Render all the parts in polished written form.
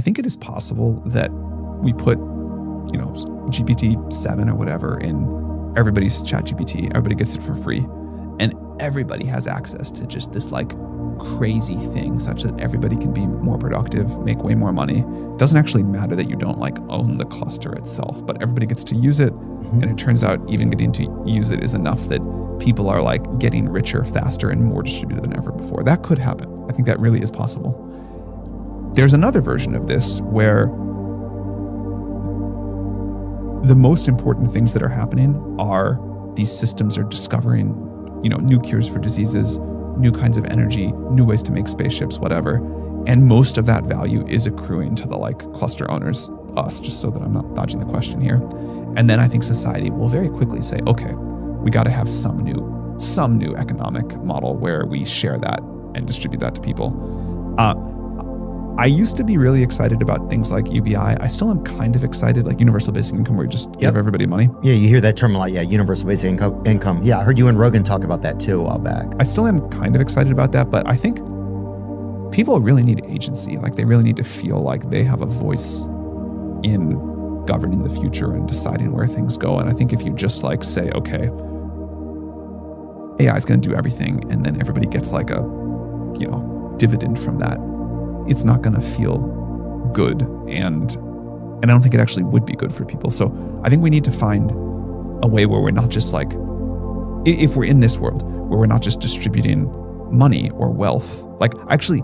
I think it is possible that we put, GPT-7 or whatever in everybody's ChatGPT. Everybody gets it for free. And everybody has access to just this like crazy thing such that everybody can be more productive, make way more money. It doesn't actually matter that you don't like own the cluster itself, but everybody gets to use it. And it turns out even getting to use it is enough that people are like getting richer faster and more distributed than ever before. That could happen. I think that really is possible. There's another version of this where the most important things that are happening are these systems are discovering, new cures for diseases, new kinds of energy, new ways to make spaceships, whatever. And most of that value is accruing to the like cluster owners, us, just so that I'm not dodging the question here. And then I think society will very quickly say, okay, we got to have some new economic model where we share that and distribute that to people. I used to be really excited about things like UBI. I still am kind of excited, like universal basic income, where you just give everybody money. Yeah, you hear that term a lot. Yeah, universal basic income. Yeah, I heard you and Rogan talk about that too a while back. I still am kind of excited about that, but I think people really need agency. Like they really need to feel like they have a voice in governing the future and deciding where things go. And I think if you just like say, okay, AI is going to do everything, and then everybody gets like a, dividend from that, it's not going to feel good. And I don't think it actually would be good for people. So I think we need to find a way where we're not just like, if we're in this world where we're not just distributing money or wealth, like actually,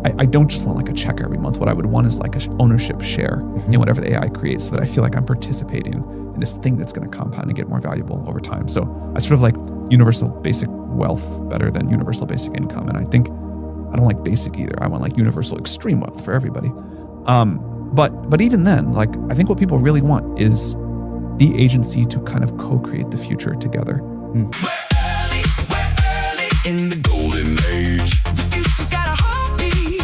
I don't just want like a check every month. What I would want is like an ownership share in whatever the AI creates, so that I feel like I'm participating in this thing that's going to compound and get more valuable over time. So I sort of like universal basic wealth better than universal basic income. And I think I don't like basic either. I want like universal extreme wealth for everybody. But even then, like I think what people really want is the agency to kind of co-create the future together. We're early in the golden age. The future's got a heartbeat,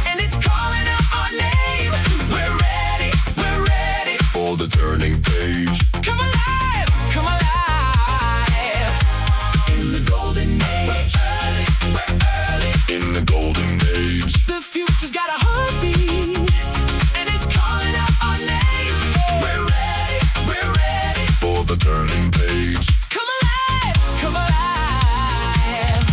and it's calling out our name. We're ready for the turning page. Come alive, in the golden age. We're early in the golden age. The future's got a heartbeat, and it's calling out our name. We're ready for the turning page. Come alive,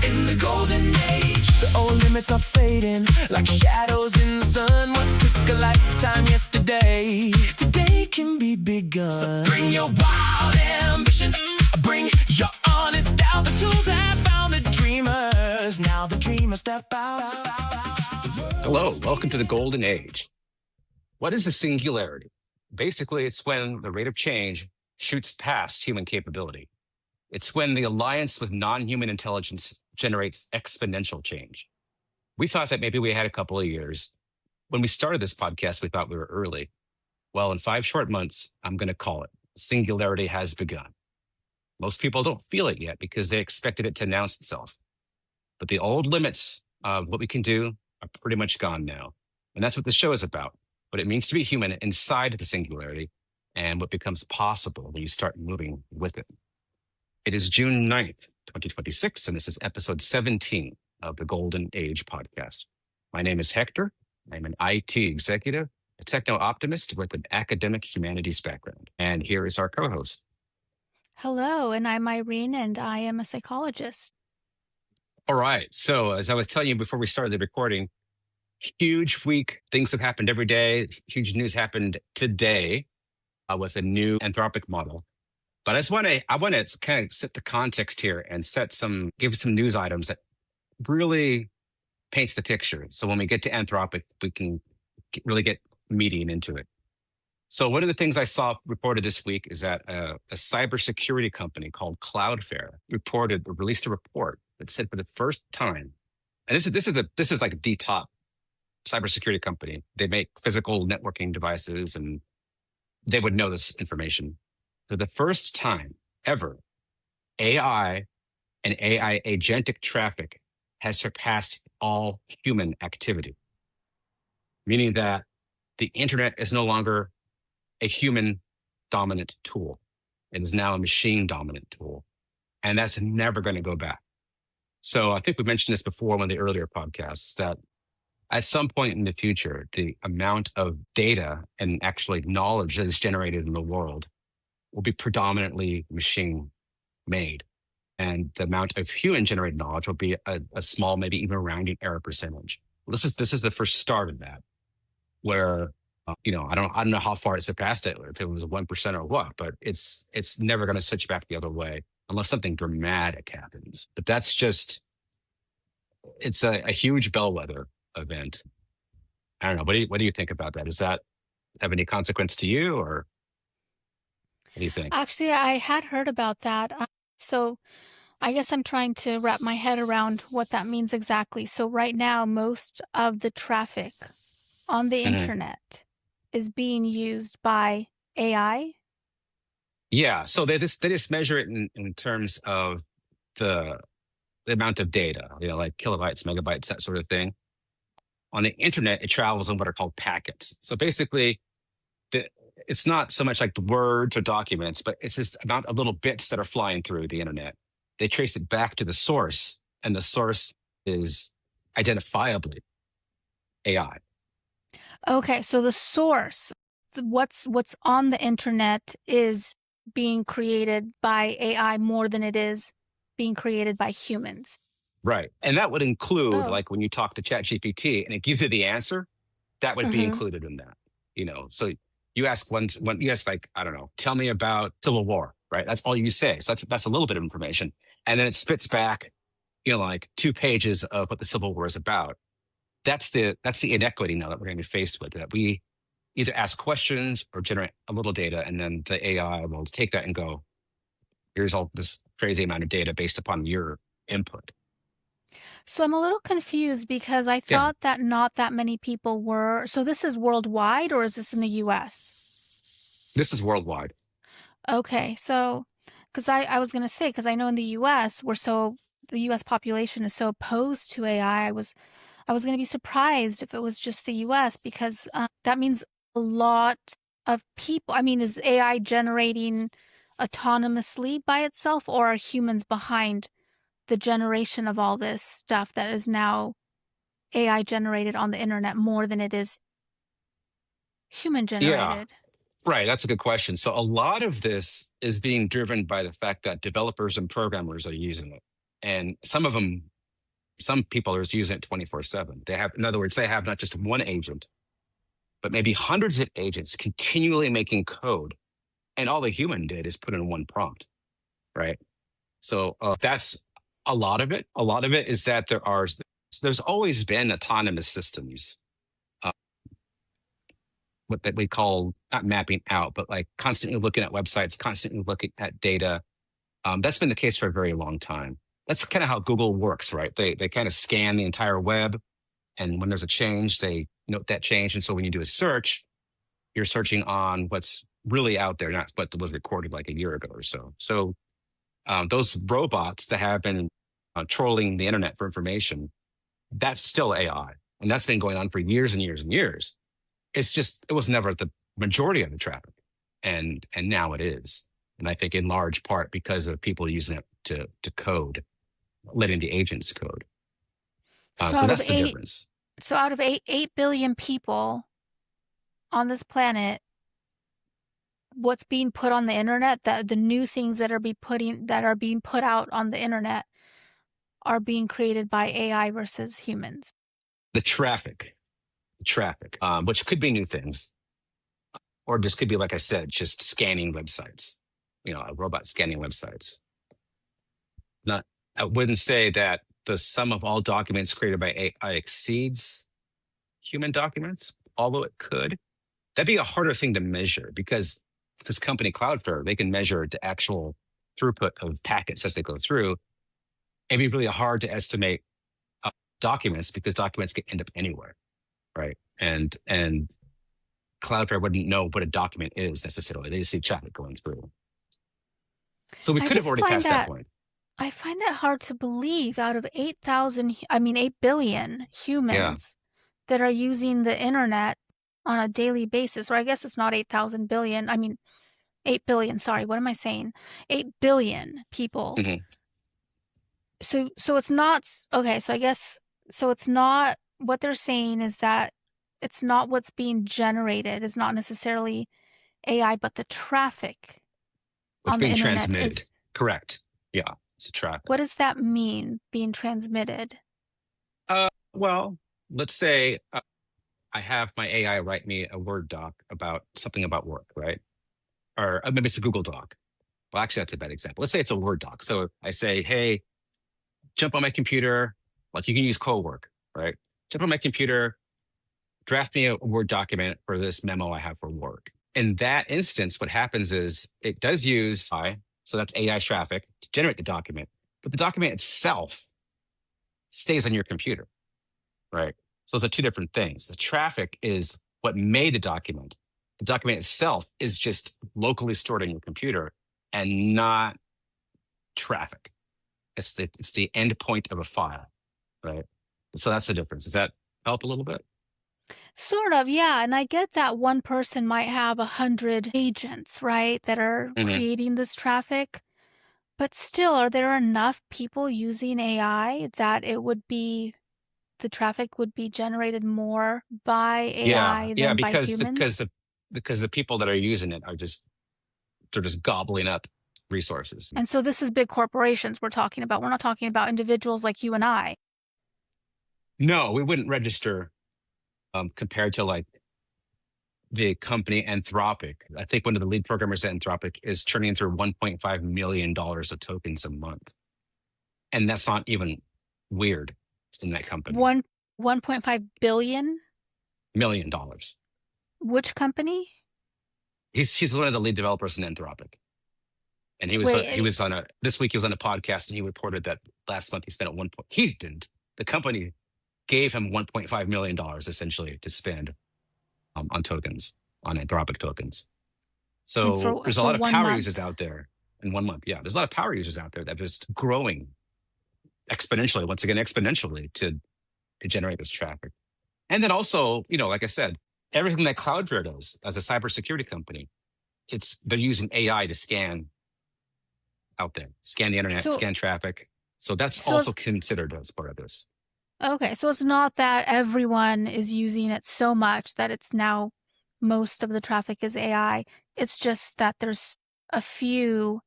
in the golden age. The old limits are fading like shadows in the sun. What took a lifetime yesterday, today can be begun. So bring your wild ambition, bring your honest doubt. The tools have found the dreamers, now the dreamers step out. Hello, welcome to the golden age. What is a singularity? Basically, it's when the rate of change shoots past human capability. It's when the alliance with non-human intelligence generates exponential change. We thought that maybe we had a couple of years. When we started this podcast, we thought we were early. Well, in 5 short months, I'm going to call it. Singularity has begun. Most people don't feel it yet because they expected it to announce itself. But the old limits of what we can do are pretty much gone now. And that's what the show is about. What it means to be human inside the singularity and what becomes possible when you start moving with it. It is June 9th, 2026, and this is episode 17 of the Golden Age podcast. My name is Hector. I'm an IT executive, a techno-optimist with an academic humanities background. And here is our co-host. Hello, and I'm Irene, and I am a psychologist. All right. So as I was telling you before we started the recording, huge week. Things have happened every day. Huge news happened today with a new anthropic model. But I want to kind of set the context here and give some news items that really paints the picture. So when we get to anthropic, we can really get meaty into it. So one of the things I saw reported this week is that a cybersecurity company called Cloudflare released a report that said for the first time, and this is like the top cybersecurity company. They make physical networking devices, and they would know this information. For the first time ever, AI and AI agentic traffic has surpassed all human activity, meaning that the internet is no longer a human dominant tool. It is now a machine dominant tool. And that's never going to go back. So I think we mentioned this before in one of the earlier podcasts that at some point in the future, the amount of data and actually knowledge that is generated in the world will be predominantly machine made. And the amount of human generated knowledge will be a small, maybe even rounding error percentage. This is the first start of that, where I don't know how far it surpassed it, or if it was 1% or what, but it's never going to switch back the other way unless something dramatic happens. But that's just it's a huge bellwether event. I don't know. What do you think about that? Does that have any consequence to you, or what do you think? Actually, I had heard about that. So I guess I'm trying to wrap my head around what that means exactly. So right now, most of the traffic on the Mhm. internet is being used by AI. Yeah. So they just measure it in terms of the the amount of data, like kilobytes, megabytes, that sort of thing. On the internet, it travels in what are called packets. So basically, the, it's not so much like the words or documents, but it's this amount of little bits that are flying through the internet. They trace it back to the source, and the source is identifiably AI. Okay, so the source, what's on the internet is being created by AI more than it is being created by humans. Right. And that would include, Oh. like, when you talk to ChatGPT and it gives you the answer, that would be Mm-hmm. included in that. So you ask you ask, like, I don't know, tell me about Civil War, right? That's all you say. So that's a little bit of information. And then it spits back, like 2 pages of what the Civil War is about. That's the inequity now that we're going to be faced with, that we either ask questions or generate a little data, and then the AI will take that and go, here's all this crazy amount of data based upon your input. So I'm a little confused because I Yeah. thought that not that many people were. So this is worldwide or is this in the US? This is worldwide. Okay, so because I was going to say, because I know in the US, the US population is so opposed to AI. I was going to be surprised if it was just the US because that means a lot of people. I mean, is AI generating autonomously by itself, or are humans behind the generation of all this stuff that is now AI generated on the internet more than it is human Yeah. generated? Right. That's a good question. So a lot of this is being driven by the fact that developers and programmers are using it. And some people are using it 24/7. In other words, they have not just one agent, but maybe hundreds of agents continually making code. And all the human did is put in one prompt, right? So that's a lot of it. A lot of it is that there's always been autonomous systems, uh, what that we call not mapping out, but like constantly looking at websites, constantly looking at data. That's been the case for a very long time. That's kind of how Google works, right? They kind of scan the entire web, and when there's a change, they note that change. And so when you do a search, you're searching on what's really out there, not what was recorded like a year ago or so. So those robots that have been trolling the internet for information, that's still AI, and that's been going on for years and years and years. It was never the majority of the traffic, and now it is. And I think in large part because of people using it to code, letting the agents code. So So out of that's the eight, difference. so out of 8 billion people on this planet, what's being put on the internet, that the new things that are being put out on the internet are being created by AI versus humans. The traffic, which could be new things, or just could be, like I said, just scanning websites. A robot scanning websites. Not, I wouldn't say that the sum of all documents created by AI exceeds human documents, although it could. That'd be a harder thing to measure because this company Cloudflare, they can measure the actual throughput of packets as they go through. It'd be really hard to estimate documents because documents can end up anywhere, right? And Cloudflare wouldn't know what a document is necessarily. They just see traffic going through. So we I could have just already find passed that that point. I find that hard to believe. Out of 8 billion Yeah. humans that are using the internet on a daily basis, or I guess it's not 8,000 billion. I mean, 8 billion. Sorry, what am I saying? 8 billion people. Mhm. So it's not okay. So I guess so. It's not what they're saying is that it's not what's being generated, is not necessarily AI, but the traffic What's on the being internet transmitted. is. Correct. Yeah, it's a traffic. What does that mean, being transmitted? Well, let's say I have my AI write me a Word doc about something about work, right? Or maybe it's a Google Doc. Well, actually, that's a bad example. Let's say it's a Word doc. So I say, hey, jump on my computer, like you can use CoWork, right? Jump on my computer, draft me a Word document for this memo I have for work. In that instance, what happens is it does use AI, so that's AI traffic to generate the document, but the document itself stays on your computer, right? So those are two different things. The traffic is what made the document. The document itself is just locally stored on your computer and not traffic. It's the end point of a file, right? So that's the difference. Does that help a little bit? Sort of, yeah. And I get that one person might have 100 agents, right, that are Mhm. creating this traffic. But still, are there enough people using AI that the traffic would be generated more by Yeah, AI yeah, than by humans? because the people that are using it are they're just gobbling up resources. And so this is big corporations we're talking about. We're not talking about individuals like you and I. No, we wouldn't register compared to like the company Anthropic. I think one of the lead programmers at Anthropic is churning through $1.5 million of tokens a month. And that's not even weird in that company. 1.5 billion? $1 million. Which company? He's one of the lead developers in Anthropic. And he was on a this week he was on a podcast and he reported that last month he spent he didn't. The company gave him $1.5 million essentially to spend on tokens, on Anthropic tokens. And So there's a for lot of 1 power month. users out there in 1 month. Yeah, there's a lot of power users out there that are just growing exponentially, once again, exponentially to generate this traffic. And then also, like I said, everything that Cloudflare does as a cybersecurity company, they're using AI to scan out there, scan the internet, So scan traffic. So that's so also it's considered as part of this. okay, so it's not that everyone is using it so much that it's now most of the traffic is AI. It's just that there's a few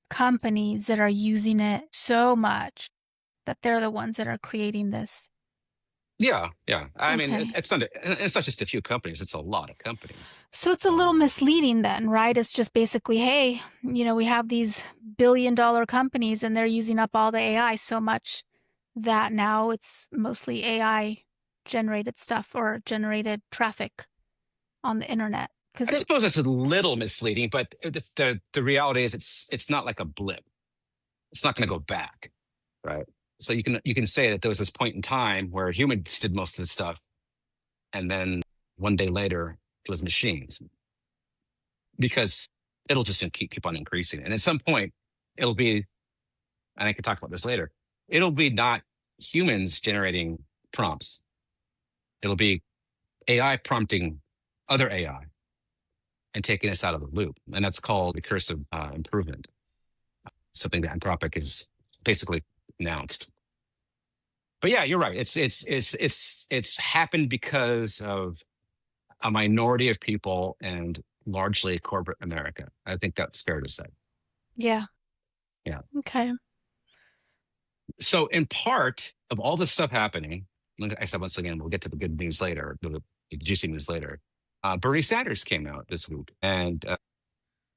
companies that are using it so much that they're the ones that are creating this. Yeah, yeah. I mean, Okay. it's not just a few companies; it's a lot of companies. So it's a little misleading then, right? It's just basically, hey, we have these billion-dollar companies and they're using up all the AI so much that now it's mostly AI generated stuff or generated traffic on the internet. I suppose it's a little misleading, but the reality is it's not like a blip. It's not going to go back, right? So you can say that there was this point in time where humans did most of the stuff, and then one day later it was machines, because it'll just keep on increasing, and at some point it'll be, and I can talk about this later. It'll be not humans generating prompts. It'll be AI prompting other AI and taking us out of the loop, and that's called recursive improvement. Something that Anthropic is basically announced. But yeah, you're right. It's happened because of a minority of people and largely corporate America. I think that's fair to say. Yeah. Yeah. Okay. So in part of all this stuff happening, like I said, once again, we'll get to the good news later, the juicy news later. Bernie Sanders came out this week and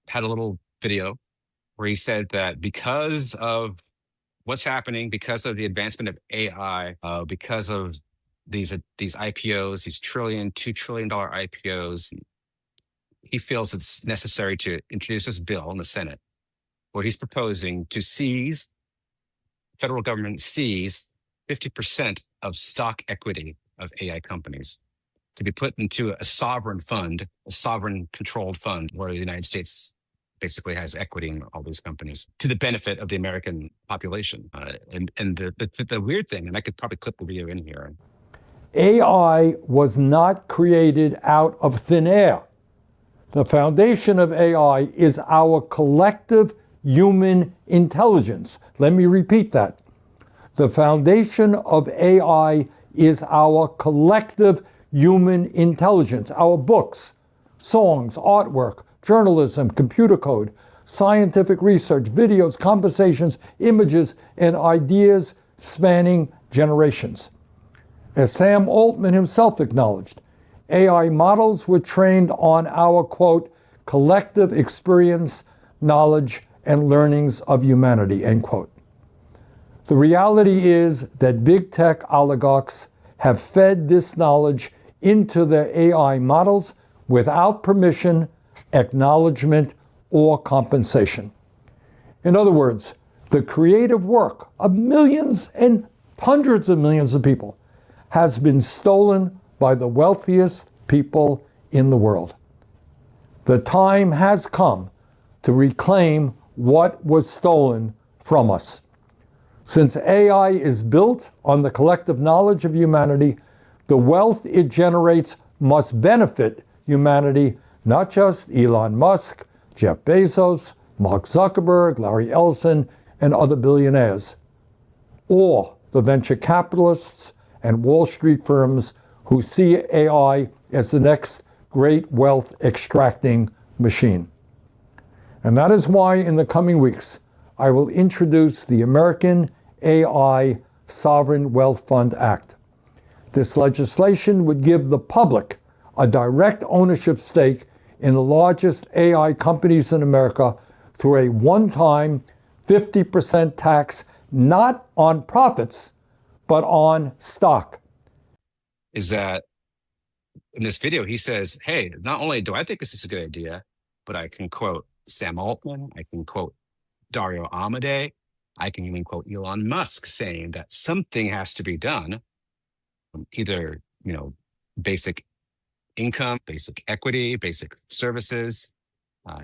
had a little video where he said that because of what's happening, because of the advancement of AI, because of these IPOs, these $2 trillion IPOs, he feels it's necessary to introduce this bill in the Senate where he's proposing to federal government seize 50% of stock equity of AI companies to be put into a sovereign fund, a sovereign controlled fund where the United States basically has equity in all these companies to the benefit of the American population. And the weird thing, and I could probably clip the video in here. AI was not created out of thin air. The foundation of AI is our collective human intelligence. Let me repeat that. The foundation of AI is our collective human intelligence, our books, songs, artwork, journalism, computer code, scientific research, videos, conversations, images, and ideas spanning generations. As Sam Altman himself acknowledged, AI models were trained on our, quote, collective experience, knowledge, and learnings of humanity, end quote. The reality is that big tech oligarchs have fed this knowledge into their AI models without permission, acknowledgement, or compensation. In other words, the creative work of millions and hundreds of millions of people has been stolen by the wealthiest people in the world. The time has come to reclaim what was stolen from us. Since AI is built on the collective knowledge of humanity, the wealth it generates must benefit humanity, not just Elon Musk, Jeff Bezos, Mark Zuckerberg, Larry Ellison, and other billionaires, or the venture capitalists and Wall Street firms who see AI as the next great wealth extracting machine. And that is why in the coming weeks, I will introduce the American AI Sovereign Wealth Fund Act. This legislation would give the public a direct ownership stake in the largest AI companies in America through a one-time 50% tax, not on profits, but on stock. Is that in this video, he says, hey, not only do I think this is a good idea, but I can quote Sam Altman, I can quote Dario Amodei, I can even quote Elon Musk saying that something has to be done, either, basic income, basic equity, basic services,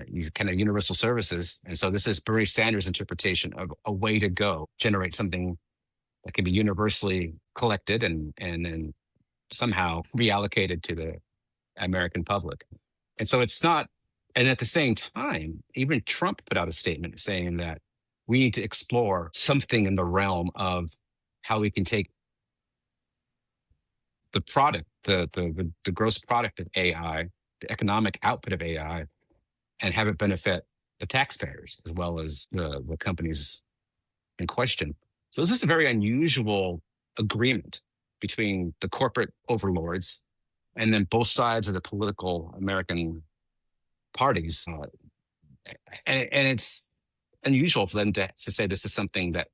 these kind of universal services. And so this is Bernie Sanders' interpretation of a way to go, generate something that can be universally collected and then somehow reallocated to the American public. And so it's not, and at the same time, even Trump put out a statement saying that we need to explore something in the realm of how we can take the product, the gross product of AI, the economic output of AI, and have it benefit the taxpayers as well as the companies in question. So this is a very unusual agreement between the corporate overlords and then both sides of the political American parties. And it's unusual for them to say this is something that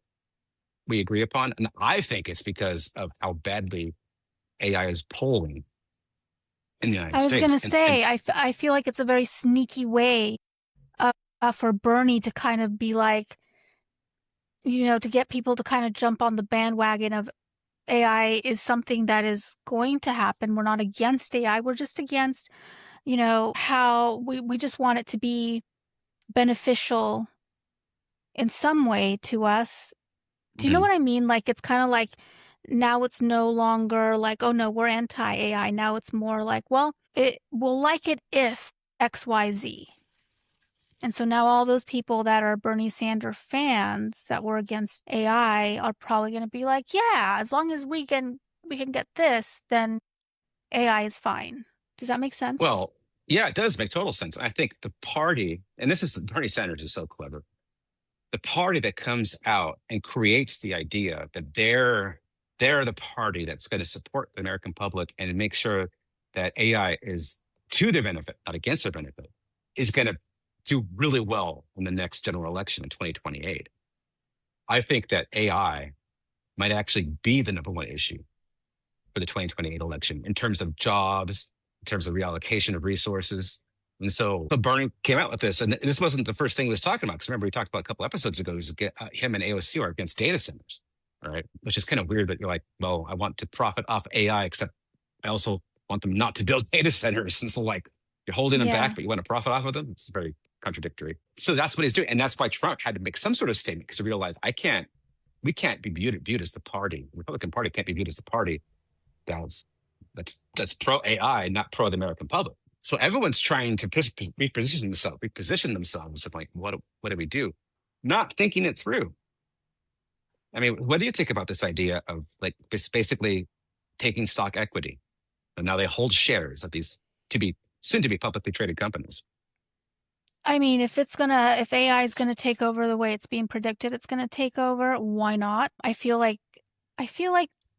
we agree upon. And I think it's because of how badly AI is polling in the United I was States. going to say, I feel like it's a very sneaky way for Bernie to kind of be like, to get people to kind of jump on the bandwagon of AI is something that is going to happen. We're not against AI. We're just against, how we just want it to be beneficial in some way to us. Do you know what I mean? Like, it's kind of like now it's no longer like, oh no, we're anti-AI. Now it's more like, well, we'll like it if XYZ. And so now all those people that are Bernie Sanders fans that were against AI are probably going to be like, yeah, as long as we can get this, then AI is fine. Does that make sense? Well, yeah, it does make total sense. I think the party, and this is Bernie Sanders is so clever. The party that comes out and creates the idea that they're the party that's going to support the American public and make sure that AI is to their benefit, not against their benefit, is going to do really well in the next general election in 2028. I think that AI might actually be the number one issue for the 2028 election in terms of jobs, in terms of reallocation of resources. And so Bernie came out with this, and this wasn't the first thing he was talking about. Because remember, we talked about a couple episodes ago, him and AOC are against data centers, right? Which is kind of weird that you're like, well, I want to profit off AI, except I also want them not to build data centers. And so like, you're holding them back, but you want to profit off of them? It's very contradictory. So that's what he's doing. And that's why Trump had to make some sort of statement, because he realized we can't be viewed as the party. The Republican Party can't be viewed as the party that's pro AI, not pro the American public. So everyone's trying to reposition themselves of like, what do we do? Not thinking it through. I mean, what do you think about this idea of like basically taking stock equity. And now they hold shares of these soon to be publicly traded companies. I mean, if AI is gonna take over the way it's being predicted it's gonna take over, why not? I feel like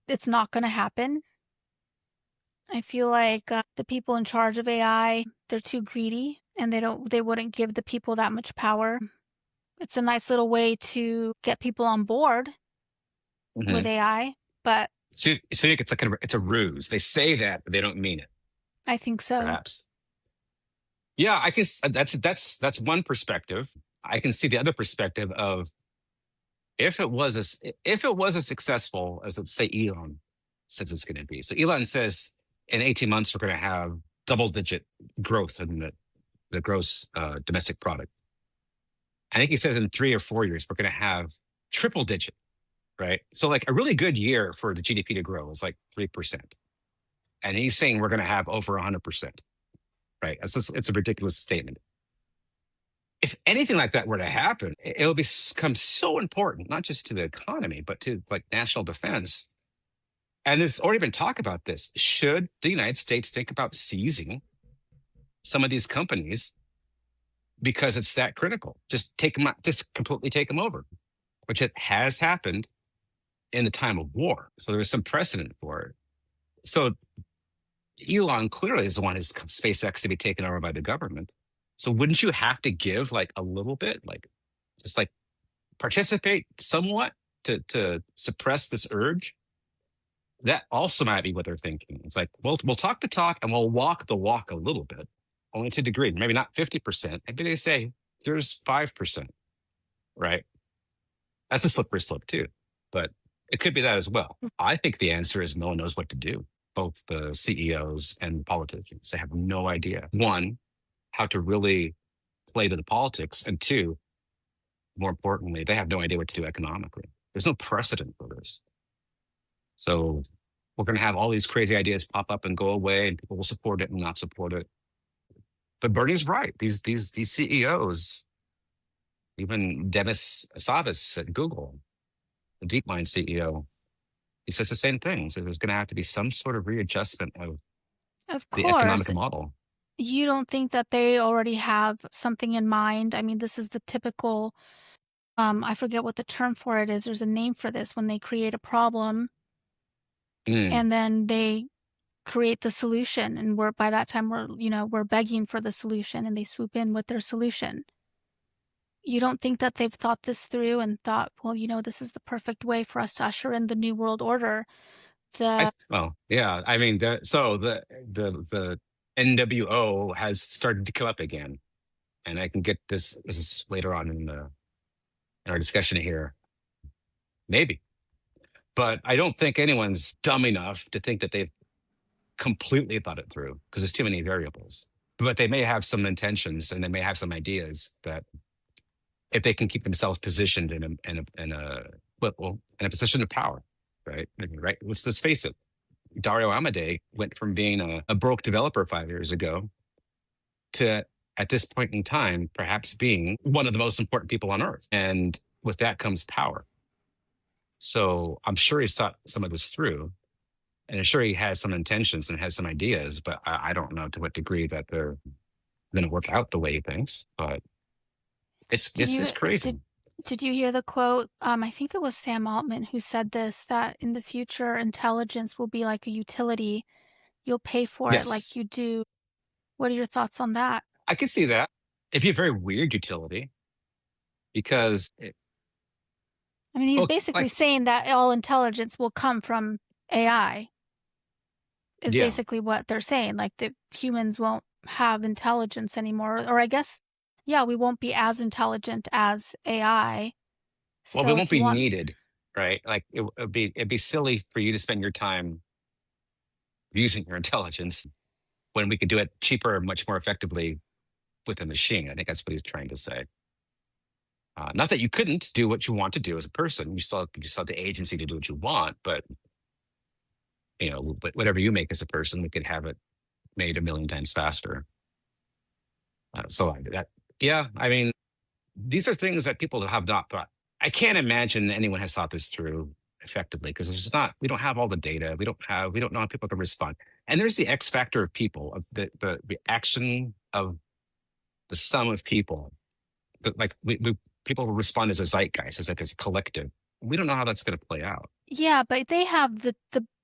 it's not gonna happen. I feel like the people in charge of AI, they're too greedy, and they wouldn't give the people that much power. It's a nice little way to get people on board with AI, but So you think it's a ruse? They say that, but they don't mean it. I think so. Perhaps. Yeah, I can. That's one perspective. I can see the other perspective of if it was as successful as, let's say, Elon says it's going to be. So Elon says in 18 months we're going to have double-digit growth in the gross domestic product. I think he says in 3 or 4 years we're going to have triple-digit, right? So like a really good year for the GDP to grow is like 3%, and he's saying we're going to have over 100%. Right? It's a ridiculous statement. If anything like that were to happen, it'll become so important, not just to the economy, but to like national defense. And there's already been talk about this. Should the United States think about seizing some of these companies because it's that critical? Just take them out, just completely take them over, which it has happened in the time of war. So there's some precedent for it. So Elon clearly is the one who's SpaceX to be taken over by the government. So wouldn't you have to give like a little bit, like just like participate somewhat to suppress this urge? That also might be what they're thinking. It's like, well, we'll talk the talk and we'll walk the walk a little bit, only to a degree, maybe not 50%. Maybe they say there's 5%, right? That's a slippery slope too, but it could be that as well. I think the answer is no one knows what to do. Both the CEOs and the politicians, they have no idea. One, how to really play to the politics, and two, more importantly, they have no idea what to do economically. There's no precedent for this. So we're going to have all these crazy ideas pop up and go away, and people will support it and not support it. But Bernie's right. These CEOs, even Demis Savas at Google, the DeepMind CEO, he says the same thing. So there's going to have to be some sort of readjustment of the economic model. You don't think that they already have something in mind? I mean, this is the typical, I forget what the term for it is. There's a name for this when they create a problem and then they create the solution. And by that time we're begging for the solution and they swoop in with their solution. You don't think that they've thought this through and thought, well, this is the perfect way for us to usher in the new world order? Well, yeah. I mean, the NWO has started to come up again, and I can get this is later on in our discussion here, maybe. But I don't think anyone's dumb enough to think that they've completely thought it through because there's too many variables. But they may have some intentions and they may have some ideas that, if they can keep themselves positioned in a position of power, right? I mean, right. Let's face it. Dario Amodei went from being a broke developer 5 years ago to, at this point in time, perhaps being one of the most important people on earth. And with that comes power. So I'm sure he's thought some of this through, and I'm sure he has some intentions and has some ideas, but I don't know to what degree that they're going to work out the way he thinks. But it's just crazy. Did you hear the quote? I think it was Sam Altman who said this, that in the future, intelligence will be like a utility. You'll pay for it like you do. What are your thoughts on that? I could see that. It'd be a very weird utility because he's basically saying that all intelligence will come from AI. Is basically what they're saying. Like that humans won't have intelligence anymore. Or I guess, yeah, we won't be as intelligent as AI. Well, we won't be needed, right? Like it'd be silly for you to spend your time using your intelligence when we could do it cheaper and much more effectively with a machine. I think that's what he's trying to say. Not that you couldn't do what you want to do as a person. You still have the agency to do what you want, but whatever you make as a person, we could have it made 1 million times faster. I mean, these are things that people have not thought. I can't imagine anyone has thought this through effectively because we don't have all the data. We don't know how people can respond. And there's the X factor of people, of the action of the sum of people. Like people will respond as a zeitgeist, as a collective. We don't know how that's going to play out. Yeah, but they have the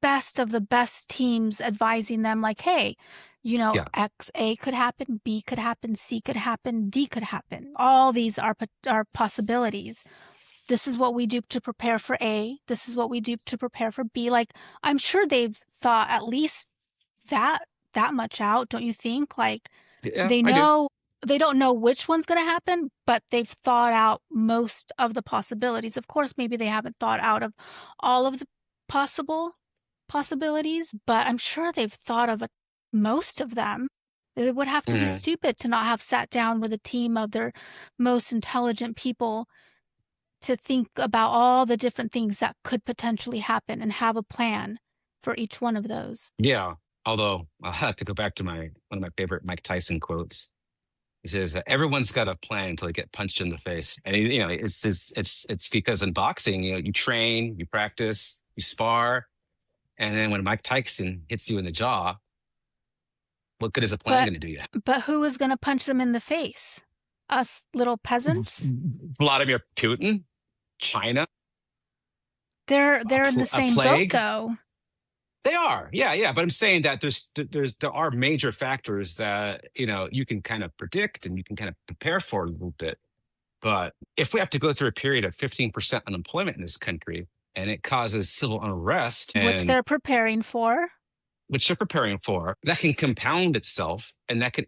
best of the best teams advising them like, hey, Yeah. X, A could happen, B could happen, C could happen, D could happen. All these are possibilities. This is what we do to prepare for A. This is what we do to prepare for B. Like, I'm sure they've thought at least that much out, don't you think? Like, Yeah, they I do. know they don't know which one's going to happen, but they've thought out most of the possibilities. Of course, maybe they haven't thought out of all of the possibilities, but I'm sure they've thought of most of them. They would have to be stupid to not have sat down with a team of their most intelligent people to think about all the different things that could potentially happen and have a plan for each one of those. Yeah. Although I'll have to go back to one of my favorite Mike Tyson quotes. He says, "Everyone's got a plan until they get punched in the face." And it's because in boxing, you train, you practice, you spar, and then when Mike Tyson hits you in the jaw, what good is a plan going to do you? But who is going to punch them in the face? Us little peasants? Vladimir Putin, China. They're in the same boat, though. They are, yeah. But I'm saying that there are major factors that you can kind of predict and you can kind of prepare for a little bit. But if we have to go through a period of 15% unemployment in this country and it causes civil unrest, which they're preparing for, that can compound itself, and that could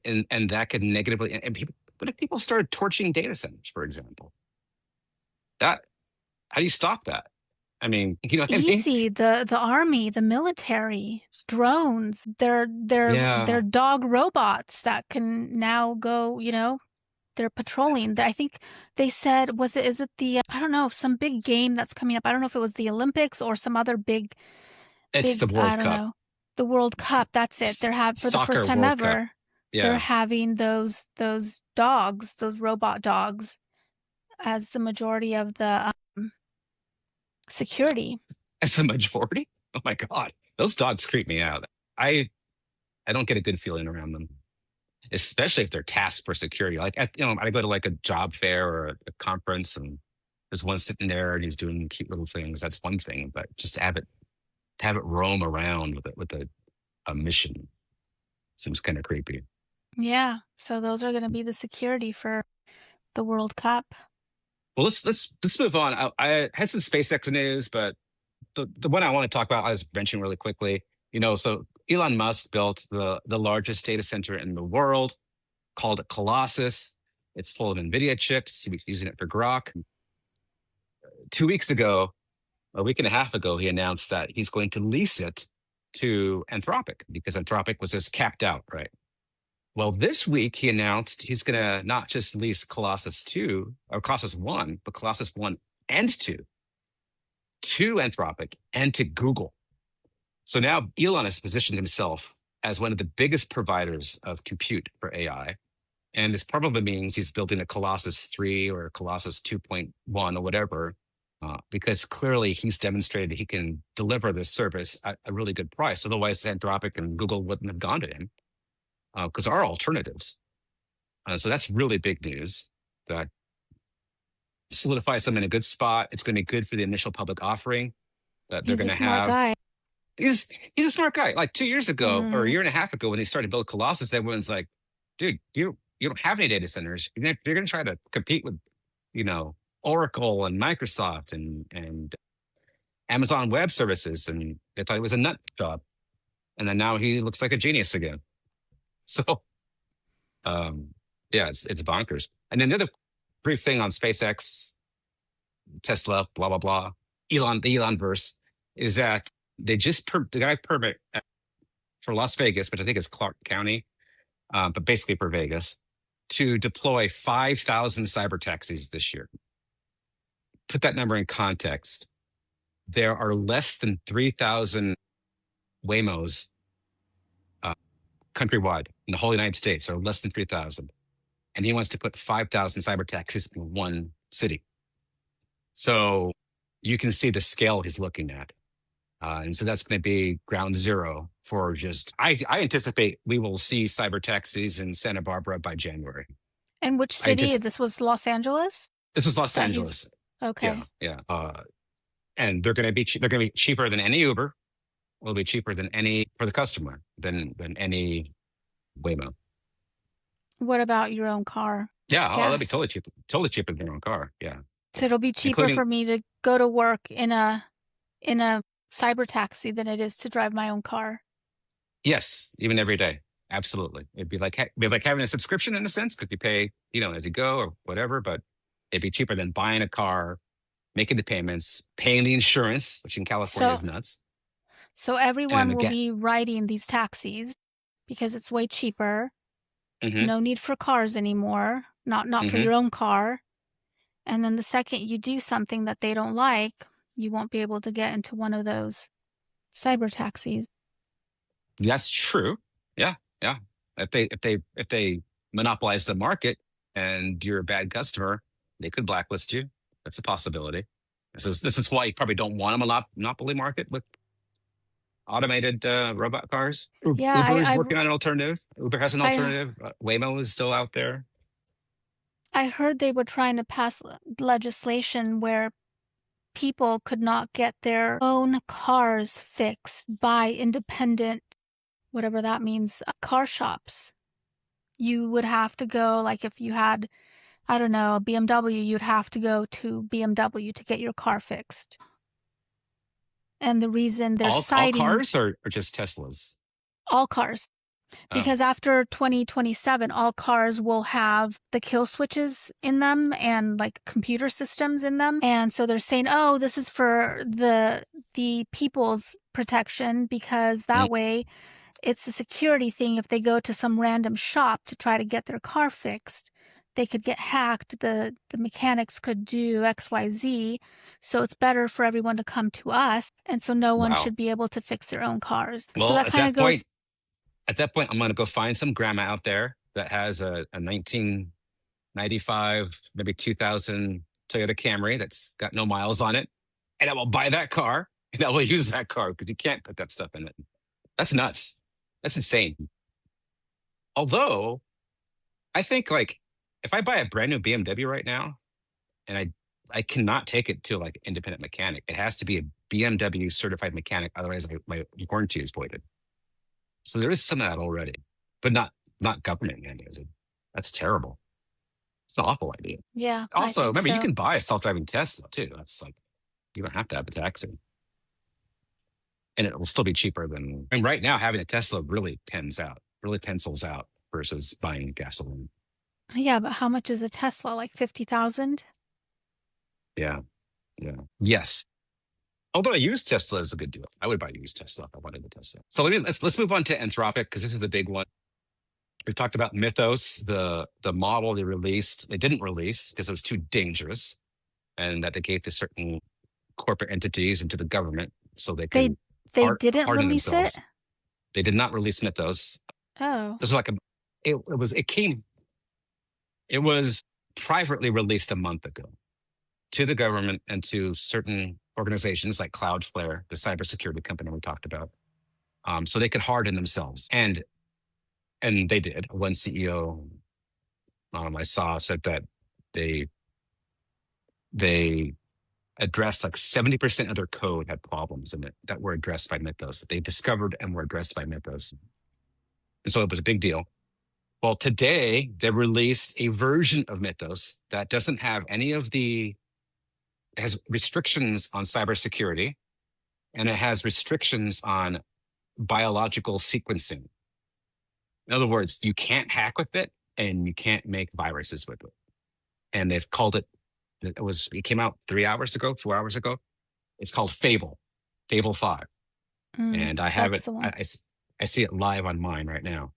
negatively. And people, what if people started torching data centers, for example? How do you stop that? I mean, easy. The army, the military, drones. They're dog robots that can now go. They're patrolling. I think they said, is it the I don't know, some big game that's coming up. I don't know if it was the Olympics or some other big. It's the World Cup. I don't know. The World Cup. That's it. They're having for the first time World ever. Cup. Yeah. They're having those dogs, those robot dogs, as the majority of the security. As the majority? Oh my God, those dogs creep me out. I don't get a good feeling around them, especially if they're tasked for security. Like I go to like a job fair or a conference, and there's one sitting there and he's doing cute little things. That's one thing, but just to have it roam around with a mission seems kind of creepy. Yeah. So those are going to be the security for the World Cup. Well, let's move on. I had some SpaceX news, but the one I want to talk about, I was mentioning really quickly. So Elon Musk built the largest data center in the world, called it Colossus. It's full of NVIDIA chips. He's using it for Grok. 2 weeks ago, a week and a half ago, he announced that he's going to lease it to Anthropic because Anthropic was just capped out, right? Well, this week he announced he's going to not just lease Colossus 2 or Colossus 1, but Colossus 1 and 2 to Anthropic and to Google. So now Elon has positioned himself as one of the biggest providers of compute for AI. And this probably means he's building a Colossus 3 or Colossus 2.1 or whatever, because clearly he's demonstrated he can deliver this service at a really good price. Otherwise, Anthropic and Google wouldn't have gone to him. Because there are alternatives. So that's really big news. That solidifies them in a good spot. It's going to be good for the initial public offering that they're going to have. He's a smart guy. He's a smart guy. Like 2 years ago or a year and a half ago when they started to build Colossus, everyone's like, dude, you don't have any data centers. You're going to try to compete with, Oracle and Microsoft and Amazon Web Services. And they thought it was a nut job. And then now he looks like a genius again. So, it's bonkers. And then the other brief thing on SpaceX, Tesla, blah, blah, blah, the Elon verse, is that they just got a permit for Las Vegas, which I think is Clark County, but basically for Vegas, to deploy 5,000 cyber taxis this year. Put that number in context. There are less than 3,000 Waymos countrywide in the whole United States, so less than 3,000. And he wants to put 5,000 cyber taxis in one city. So you can see the scale he's looking at. And so that's going to be ground zero for just, I anticipate we will see cyber taxis in Santa Barbara by January. And which city? This was Los Angeles? This was Los Angeles. Okay. Yeah. And they're going to be cheaper than any Uber. Will be cheaper than any for the customer than any Waymo. What about your own car? Yeah, that'd be totally cheaper than your own car. Yeah. So it'll be cheaper for me to go to work in a cyber taxi than it is to drive my own car. Yes, even every day. Absolutely. It'd be like having a subscription in a sense, because you pay, as you go or whatever, but it'd be cheaper than buying a car, making the payments, paying the insurance, which in California is nuts. So everyone will be riding these taxis because it's way cheaper. Mm-hmm. No need for cars anymore, not for your own car. And then the second you do something that they don't like, you won't be able to get into one of those cyber taxis. That's true. Yeah. If they monopolize the market and you're a bad customer, they could blacklist you. That's a possibility. This is why you probably don't want a monopoly market with automated robot cars. Yeah, Uber is working on an alternative. Uber has an alternative. Waymo is still out there. I heard they were trying to pass legislation where people could not get their own cars fixed by independent, whatever that means, car shops. You would have to go, like if you had, I don't know, a BMW, you'd have to go to BMW to get your car fixed. And the reason they're citing... All cars or just Teslas? All cars. Because after 2027, all cars will have the kill switches in them and like computer systems in them. And so they're saying, oh, this is for the people's protection, because that way it's a security thing. If they go to some random shop to try to get their car fixed, they could get hacked. The mechanics could do X, Y, Z. So it's better for everyone to come to us. And so no one should be able to fix their own cars. Well, so that kind of goes... At that point, I'm going to go find some grandma out there that has a 1995, maybe 2000 Toyota Camry that's got no miles on it. And I will buy that car and I will use that car, because you can't put that stuff in it. That's nuts. That's insane. Although, I think like if I buy a brand new BMW right now and I cannot take it to like independent mechanic, it has to be a BMW certified mechanic. Otherwise, my warranty is voided. So there is some of that already, but not government mandated. That's terrible. It's an awful idea. Yeah. Also, remember, you can buy a self-driving Tesla too. That's like, you don't have to have a taxi. And it will still be cheaper than, and right now having a Tesla really pencils out versus buying gasoline. Yeah, but how much is a Tesla? Like 50,000? Yeah. Yes. Although a used Tesla is a good deal. I would buy a used Tesla if I wanted a Tesla. So let's move on to Anthropic, because this is the big one. We talked about Mythos, the model they released. They didn't release because it was too dangerous, and that they gave to certain corporate entities and to the government so they could didn't release themselves. it? They did not release Mythos. Oh. This was like it was privately released a month ago to the government and to certain organizations like Cloudflare, the cybersecurity company we talked about, so they could harden themselves. And they did. One CEO I saw said that they addressed like 70% of their code had problems in it that were addressed by Mythos. They discovered and were addressed by Mythos. And so it was a big deal. Well, today they released a version of Mythos that doesn't have any of it has restrictions on cybersecurity, and it has restrictions on biological sequencing. In other words, you can't hack with it and you can't make viruses with it. And they've called it came out 4 hours ago. It's called Fable 5. And I have it. I see it live on mine right now.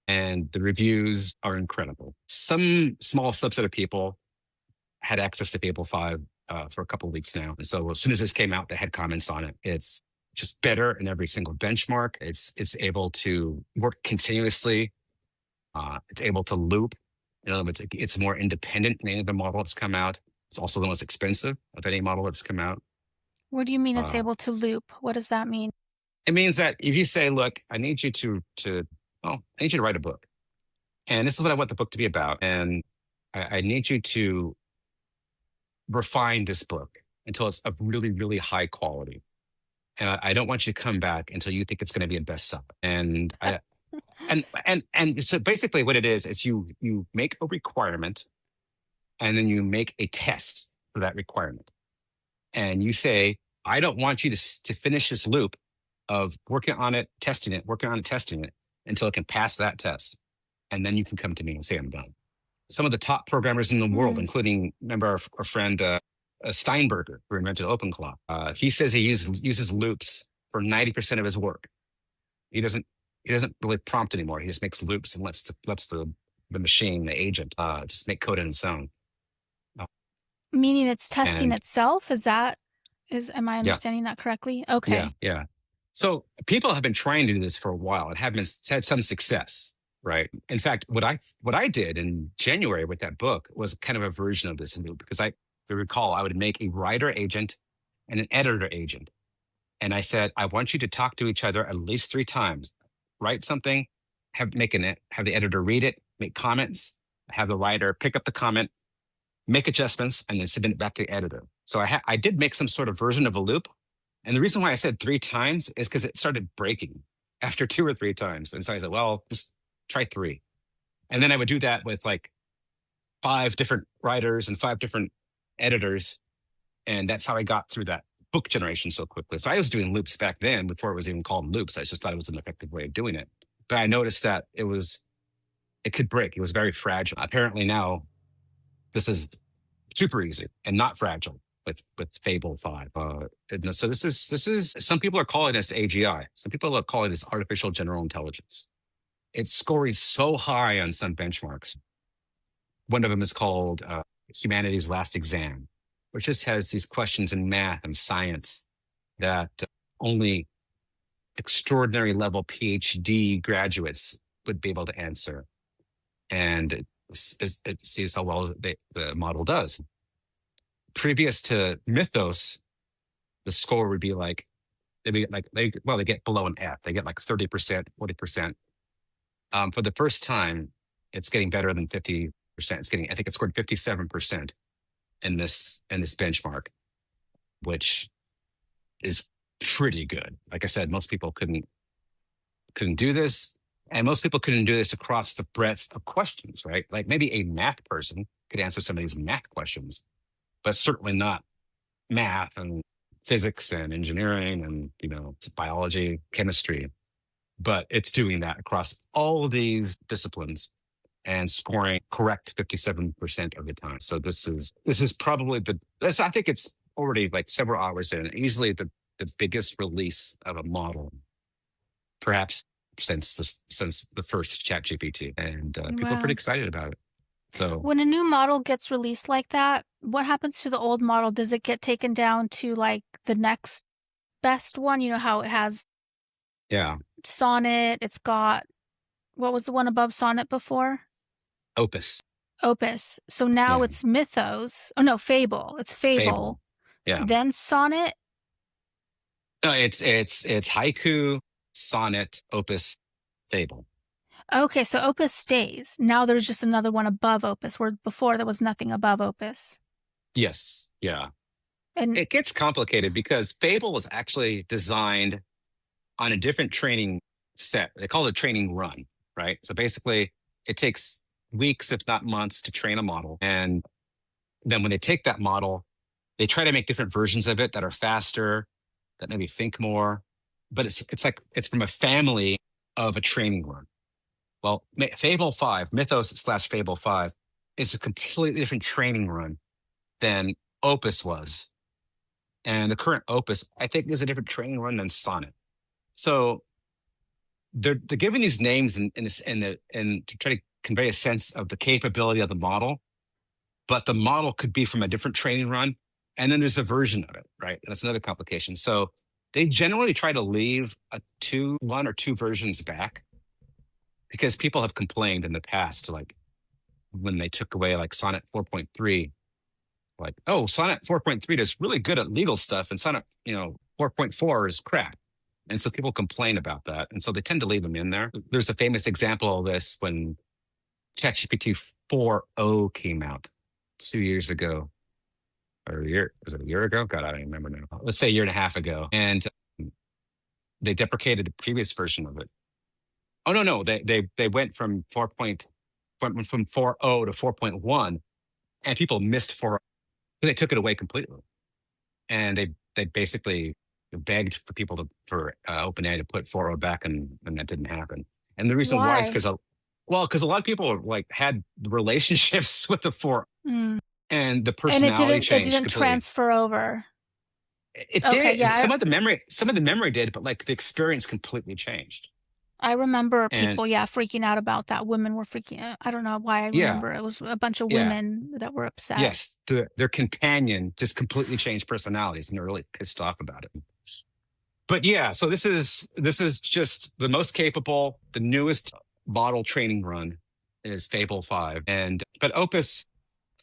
And the reviews are incredible. Some small subset of people had access to Fable 5 for a couple of weeks now. And so as soon as this came out, they had comments on it. It's just better in every single benchmark. It's able to work continuously. It's able to loop. In other words, it's more independent than any other model that's come out. It's also the most expensive of any model that's come out. What do you mean it's Uh, able to loop? What does that mean? it means that if you say, look, I need you I need you to write a book. And this is what I want the book to be about. And I need you to refine this book until it's of really, really high quality. And I don't want you to come back until you think it's going to be a bestseller. And so basically what it is you make a requirement and then you make a test for that requirement. And you say, I don't want you to finish this loop of working on it, testing it, working on it, testing it until it can pass that test. And then you can come to me and say, I'm done. Some of the top programmers in the world, including, remember our friend Steinberger, who invented OpenClaw. He says he uses loops for 90% of his work. He doesn't really prompt anymore. He just makes loops and lets the machine, the agent, just make code on its own. Meaning it's testing And itself? Am I understanding that correctly? Okay. Yeah. So people have been trying to do this for a while and had some success, right? In fact, what I did in January with that book was kind of a version of this loop, because if you recall, I would make a writer agent and an editor agent. And I said, I want you to talk to each other at least 3 times. Write something, have the editor read it, make comments, have the writer pick up the comment, make adjustments, and then submit it back to the editor. So I did make some sort of version of a loop. And the reason why I said 3 times is because it started breaking after 2 or 3 times. And so I said, well, just try 3. And then I would do that with like 5 different writers and 5 different editors. And that's how I got through that book generation so quickly. So I was doing loops back then before it was even called loops. I just thought it was an effective way of doing it. But I noticed that it could break. It was very fragile. Apparently now this is super easy and not fragile with Fable 5. So this is some people are calling this AGI. Some people are calling this artificial general intelligence. It's scoring so high on some benchmarks. One of them is called Humanity's Last Exam, which just has these questions in math and science that only extraordinary level PhD graduates would be able to answer. And it sees how well the model does. Previous to Mythos, the score would be like, they get below an F. They get like 30%, 40%. For the first time, it's getting better than 50%. I think it scored 57% in this benchmark, which is pretty good. Like I said, most people couldn't do this. And most people couldn't do this across the breadth of questions, right? Like maybe a math person could answer some of these math questions, but certainly not math and physics and engineering and, biology, chemistry. But it's doing that across all of these disciplines and scoring correct 57% of the time. So this is probably I think it's already like several hours in, easily the biggest release of a model, perhaps since the first ChatGPT, and people are pretty excited about it. So when a new model gets released like that, what happens to the old model? Does it get taken down to like the next best one? You know how it has Sonnet, it's got, what was the one above Sonnet before? Opus. So now it's Mythos. Oh no, Fable. It's Fable. Yeah. Then Sonnet. No, it's Haiku, Sonnet, Opus, Fable. Okay, so Opus stays. Now there's just another one above Opus, where before there was nothing above Opus. Yes, yeah. And it gets complicated because Fable was actually designed on a different training set. They call it a training run, right? So basically, it takes weeks, if not months, to train a model. And then when they take that model, they try to make different versions of it that are faster, that maybe think more. But it's from a family of a training run. Well, Fable 5, Mythos/Fable 5, is a completely different training run than Opus was. And the current Opus, I think, is a different training run than Sonnet. So they're giving these names and to try to convey a sense of the capability of the model, but the model could be from a different training run, and then there's a version of it, right? And that's another complication. So they generally try to leave one or two versions back, because people have complained in the past, like when they took away like Sonnet 4.3, like, oh, Sonnet 4.3 is really good at legal stuff, and Sonnet 4.4 is crap. And so people complain about that. And so they tend to leave them in there. There's a famous example of this when ChatGPT 4.0 came out 2 years ago, or was it a year ago? God, I don't remember now. Let's say a year and a half ago. And they deprecated the previous version of it. Oh, no. They went from 4.0 to 4.1, and people missed 4. They took it away completely. And they basically begged for people for OpenAI to put 4.0 back, and that didn't happen. And the reason why is because a lot of people like had relationships with the 4, Mm. and the personality changed. It didn't completely. transfer over. It Okay, did. yeah. Some of the memory did, but like the experience completely changed. I remember And people, freaking out about that. Women were freaking out. I don't know why I remember. It was a bunch of women that were upset. Yes, their companion just completely changed personalities, and they're really pissed off about it. But yeah, so this is just the most capable, the newest model training run is Fable 5, but Opus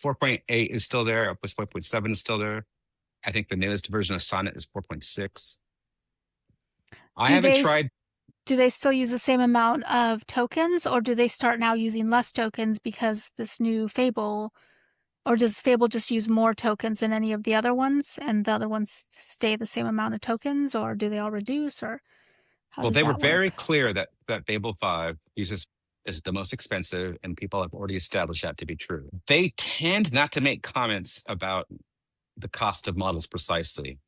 4.8 is still there. Opus 4.7 is still there. I think the newest version of Sonnet is 4.6. I haven't tried. Do they still use the same amount of tokens, or do they start now using less tokens because this new Fable, or does Fable just use more tokens than any of the other ones, and the other ones stay the same amount of tokens, or do they all reduce, or how does They were that very work? clear that Fable 5 is the most expensive, and people have already established that to be true. They tend not to make comments about the cost of models precisely.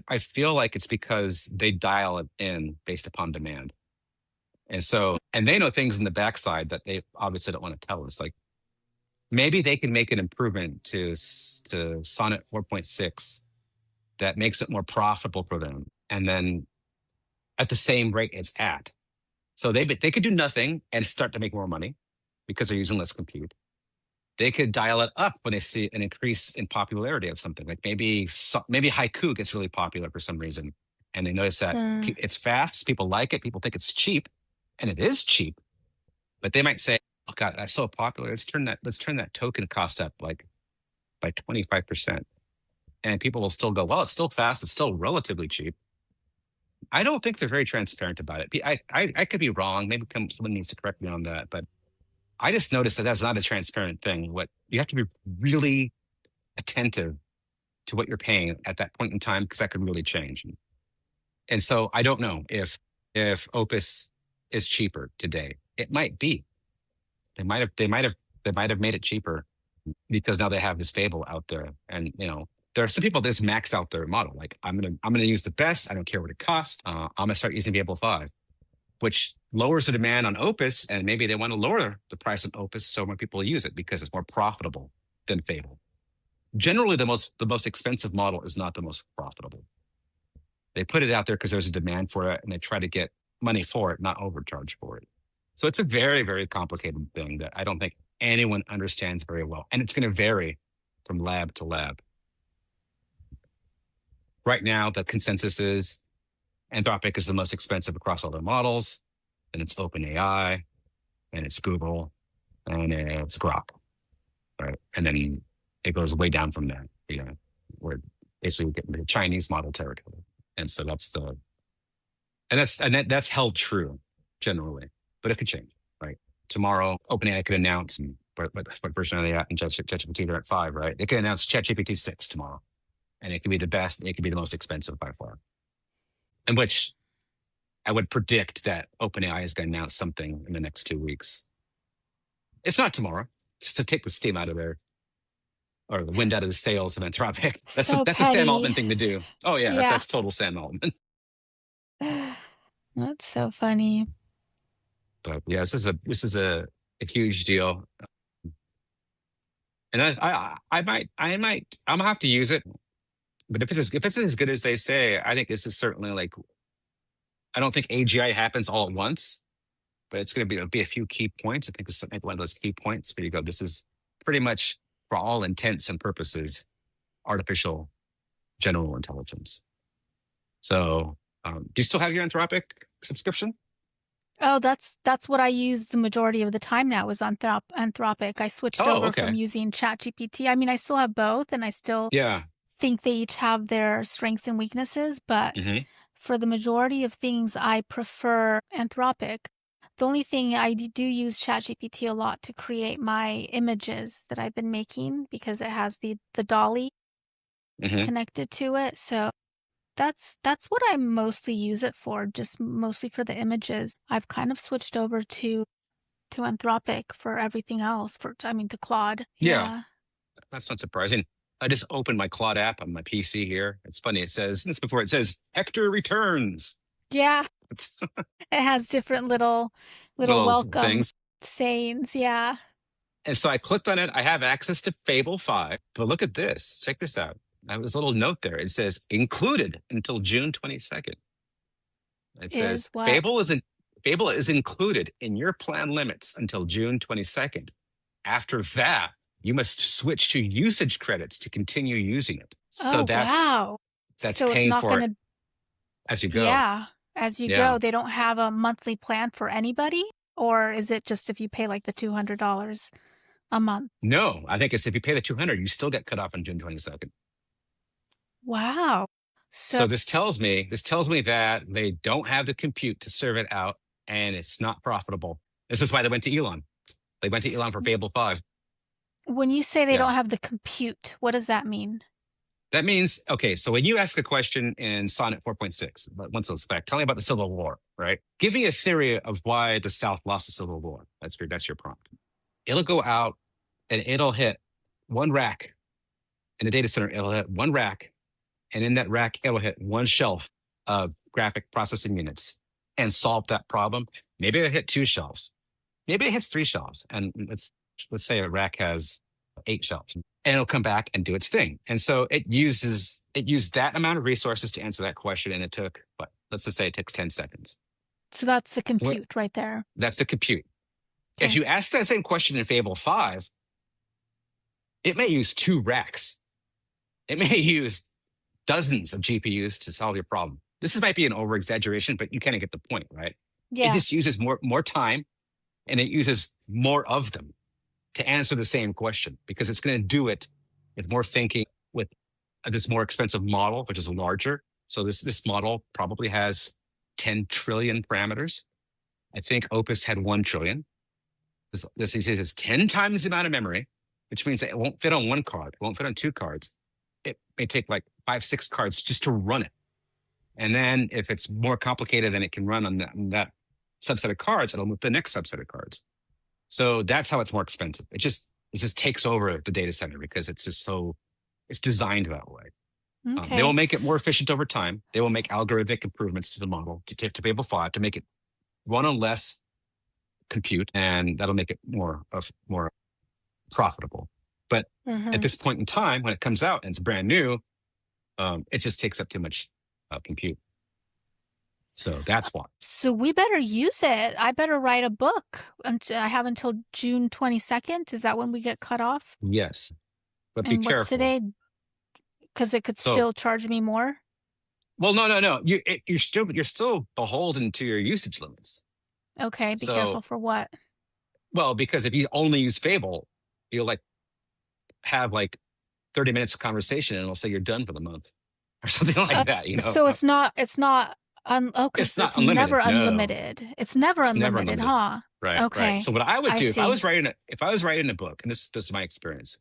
I feel like it's because they dial it in based upon demand. And they know things in the backside that they obviously don't want to tell us. Like maybe they can make an improvement to Sonnet 4.6 that makes it more profitable for them. And then at the same rate it's at. So they could do nothing and start to make more money because they're using less compute. They could dial it up when they see an increase in popularity of something. Like maybe haiku gets really popular for some reason, and they notice that it's fast, people like it, people think it's cheap, and it is cheap. But they might say, "Oh God, that's so popular. Let's turn that token cost up like by 25%," and people will still go, "Well, it's still fast. It's still relatively cheap." I don't think they're very transparent about it. I could be wrong. Maybe someone needs to correct me on that, but I just noticed that that's not a transparent thing. What you have to be really attentive to what you're paying at that point in time, because that could really change. And so I don't know if Opus is cheaper today. It might be. They might have made it cheaper because now they have this Fable out there, and there are some people that just max out their model. Like I'm gonna use the best. I don't care what it costs. I'm gonna start using Fable 5. Which lowers the demand on Opus, and maybe they want to lower the price of Opus so more people use it because it's more profitable than Fable. Generally, the most expensive model is not the most profitable. They put it out there because there's a demand for it, and they try to get money for it, not overcharge for it. So it's a very, very complicated thing that I don't think anyone understands very well, and it's going to vary from lab to lab. Right now, the consensus is Anthropic is the most expensive across all their models, and it's OpenAI, and it's Google, and it's Grok, right? And then it goes way down from that, where basically we get into the Chinese model territory. And so that's held true generally, but it could change, right? Tomorrow, OpenAI could announce what version are they at in ChatGPT? They're at 5, right? They could announce ChatGPT 6 tomorrow, and it could be the best, and it could be the most expensive by far. In which I would predict that OpenAI is going to announce something in the next 2 weeks. If not tomorrow, just to take the steam out of there, or the wind out of the sails of Anthropic. That's a Sam Altman thing to do. Oh yeah. That's total Sam Altman. That's so funny. But yeah, this is a huge deal. And I'm gonna have to use it. But if it's as good as they say, I think this is certainly like, I don't think AGI happens all at once, but it's going to be a few key points. I think it's one of those key points where you go, this is pretty much, for all intents and purposes, artificial general intelligence. So do you still have your Anthropic subscription? Oh, that's what I use the majority of the time now is Anthropic. I switched over from using ChatGPT. I mean, I still have both, and I still think they each have their strengths and weaknesses, but Hmm. for the majority of things, I prefer Anthropic. The only thing I do use ChatGPT a lot to create my images that I've been making because it has the Dolly Hmm. connected to it. So that's what I mostly use it for, just mostly for the images. I've kind of switched over to Anthropic for everything else, to Claude. Yeah, Yeah. that's not surprising. I just opened my Claude app on my PC here. It's funny. It says this before. It says Hector returns. Yeah. It's It has different little little welcome things. sayings. Yeah. And so I clicked on it. I have access to Fable 5. But look at this. Check this out. I have this little note there. It says included until June 22nd. It Is says what? Fable is included in your plan limits until June 22nd. After that, you must switch to usage credits to continue using it. So Oh, wow. that's So it's paying not for it gonna, as you go. yeah, as you Yeah. go. They don't have a monthly plan for anybody? Or is it just if you pay like the $200 a month? No, I think it's if you pay the 200, you still get cut off on June 22nd. Wow. So, So this tells me that they don't have the compute to serve it out and it's not profitable. This is why they went to Elon. They went to Elon for Fable 5. when you say they Yeah. don't have the compute, what does that mean? That means, okay, so when you ask a question in Sonnet 4.6, but once it's back, tell me about the Civil War, right? Give me a theory of why the South lost the Civil War. That's your prompt. It'll go out and it'll hit one rack in a data center. It'll hit one rack, and in that rack, it'll hit one shelf of graphic processing units and solve that problem. Maybe it'll hit two shelves. Maybe it hits three shelves. And let's say a rack has 8 shelves, and it'll come back and do its thing. And so it used that amount of resources to answer that question, and it took what? Let's just say it took 10 seconds. So that's the compute right there. That's the compute. Okay. If you ask that same question in Fable 5, it may use 2 racks. It may use dozens of GPUs to solve your problem. This might be an over exaggeration, but you kind of get the point, right? Yeah. It just uses more time, and it uses more of them to answer the same question because it's going to do it with more thinking, with this more expensive model, which is larger. So this model probably has 10 trillion parameters. I think Opus had 1 trillion. This is 10 times the amount of memory, which means that it won't fit on one card. It won't fit on 2 cards. It may take like 5, 6 cards just to run it. And then if it's more complicated than it can run on that subset of cards, it'll move to the next subset of cards. So that's how it's more expensive. It just takes over the data center because it's designed that way. Okay. They will make it more efficient over time. They will make algorithmic improvements to the model to Fable 5 to make it run on less compute, and that'll make it more profitable. But at this point in time, when it comes out and it's brand new, it just takes up too much compute. So that's why. So we better use it. I better write a book. I have until June 22nd. Is that when we get cut off? Yes, but be And careful. what's today? Because it could still charge me more. Well, no. You're still beholden to your usage limits. Okay, be careful for what? Well, because if you only use Fable, you'll have 30 minutes of conversation, and it'll say you're done for the month or something like that. So it's not it's not unlimited. never No. unlimited. It's never unlimited, huh? Right. Okay. Right. So what I would do see. if I was writing a book, and this is my experience,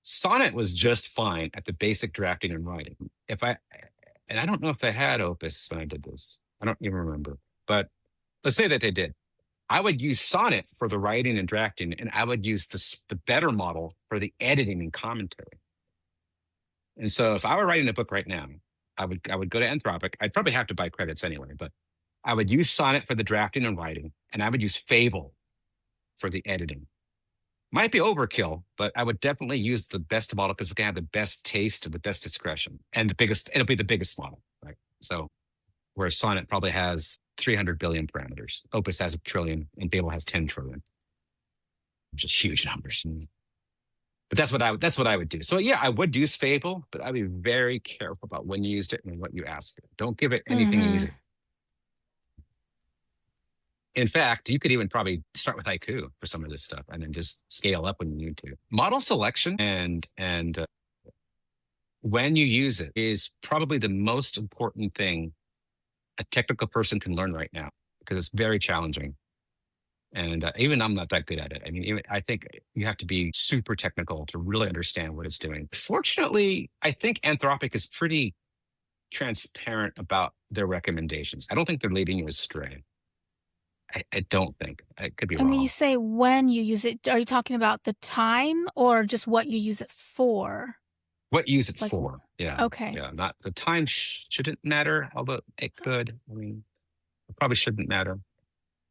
Sonnet was just fine at the basic drafting and writing. And I don't know if they had Opus when I did this. I don't even remember. But let's say that they did. I would use Sonnet for the writing and drafting, and I would use the better model for the editing and commentary. And so if I were writing a book right now, I would go to Anthropic. I'd probably have to buy credits anyway, but I would use Sonnet for the drafting and writing, and I would use Fable for the editing. Might be overkill, but I would definitely use the best model because it's going to have the best taste and the best discretion, and it'll be the biggest model, right? So whereas Sonnet probably has 300 billion parameters, Opus has 1 trillion, and Fable has 10 trillion. Just huge numbers. But that's what I would do. So yeah, I would use Fable, but I'd be very careful about when you used it and what you asked it. Don't give it anything easy. In fact, you could even probably start with Haiku for some of this stuff and then just scale up when you need to. Model selection and when you use it is probably the most important thing a technical person can learn right now, because it's very challenging. And even I'm not that good at it. I mean, I think you have to be super technical to really understand what it's doing. Fortunately, I think Anthropic is pretty transparent about their recommendations. I don't think they're leading you astray. I don't think. I could be And when you wrong. say when you use it, are you talking about the time or just what you use it for? What use it Like, for? Yeah, okay. yeah. Not the time shouldn't matter, although it could. I mean, it probably shouldn't matter.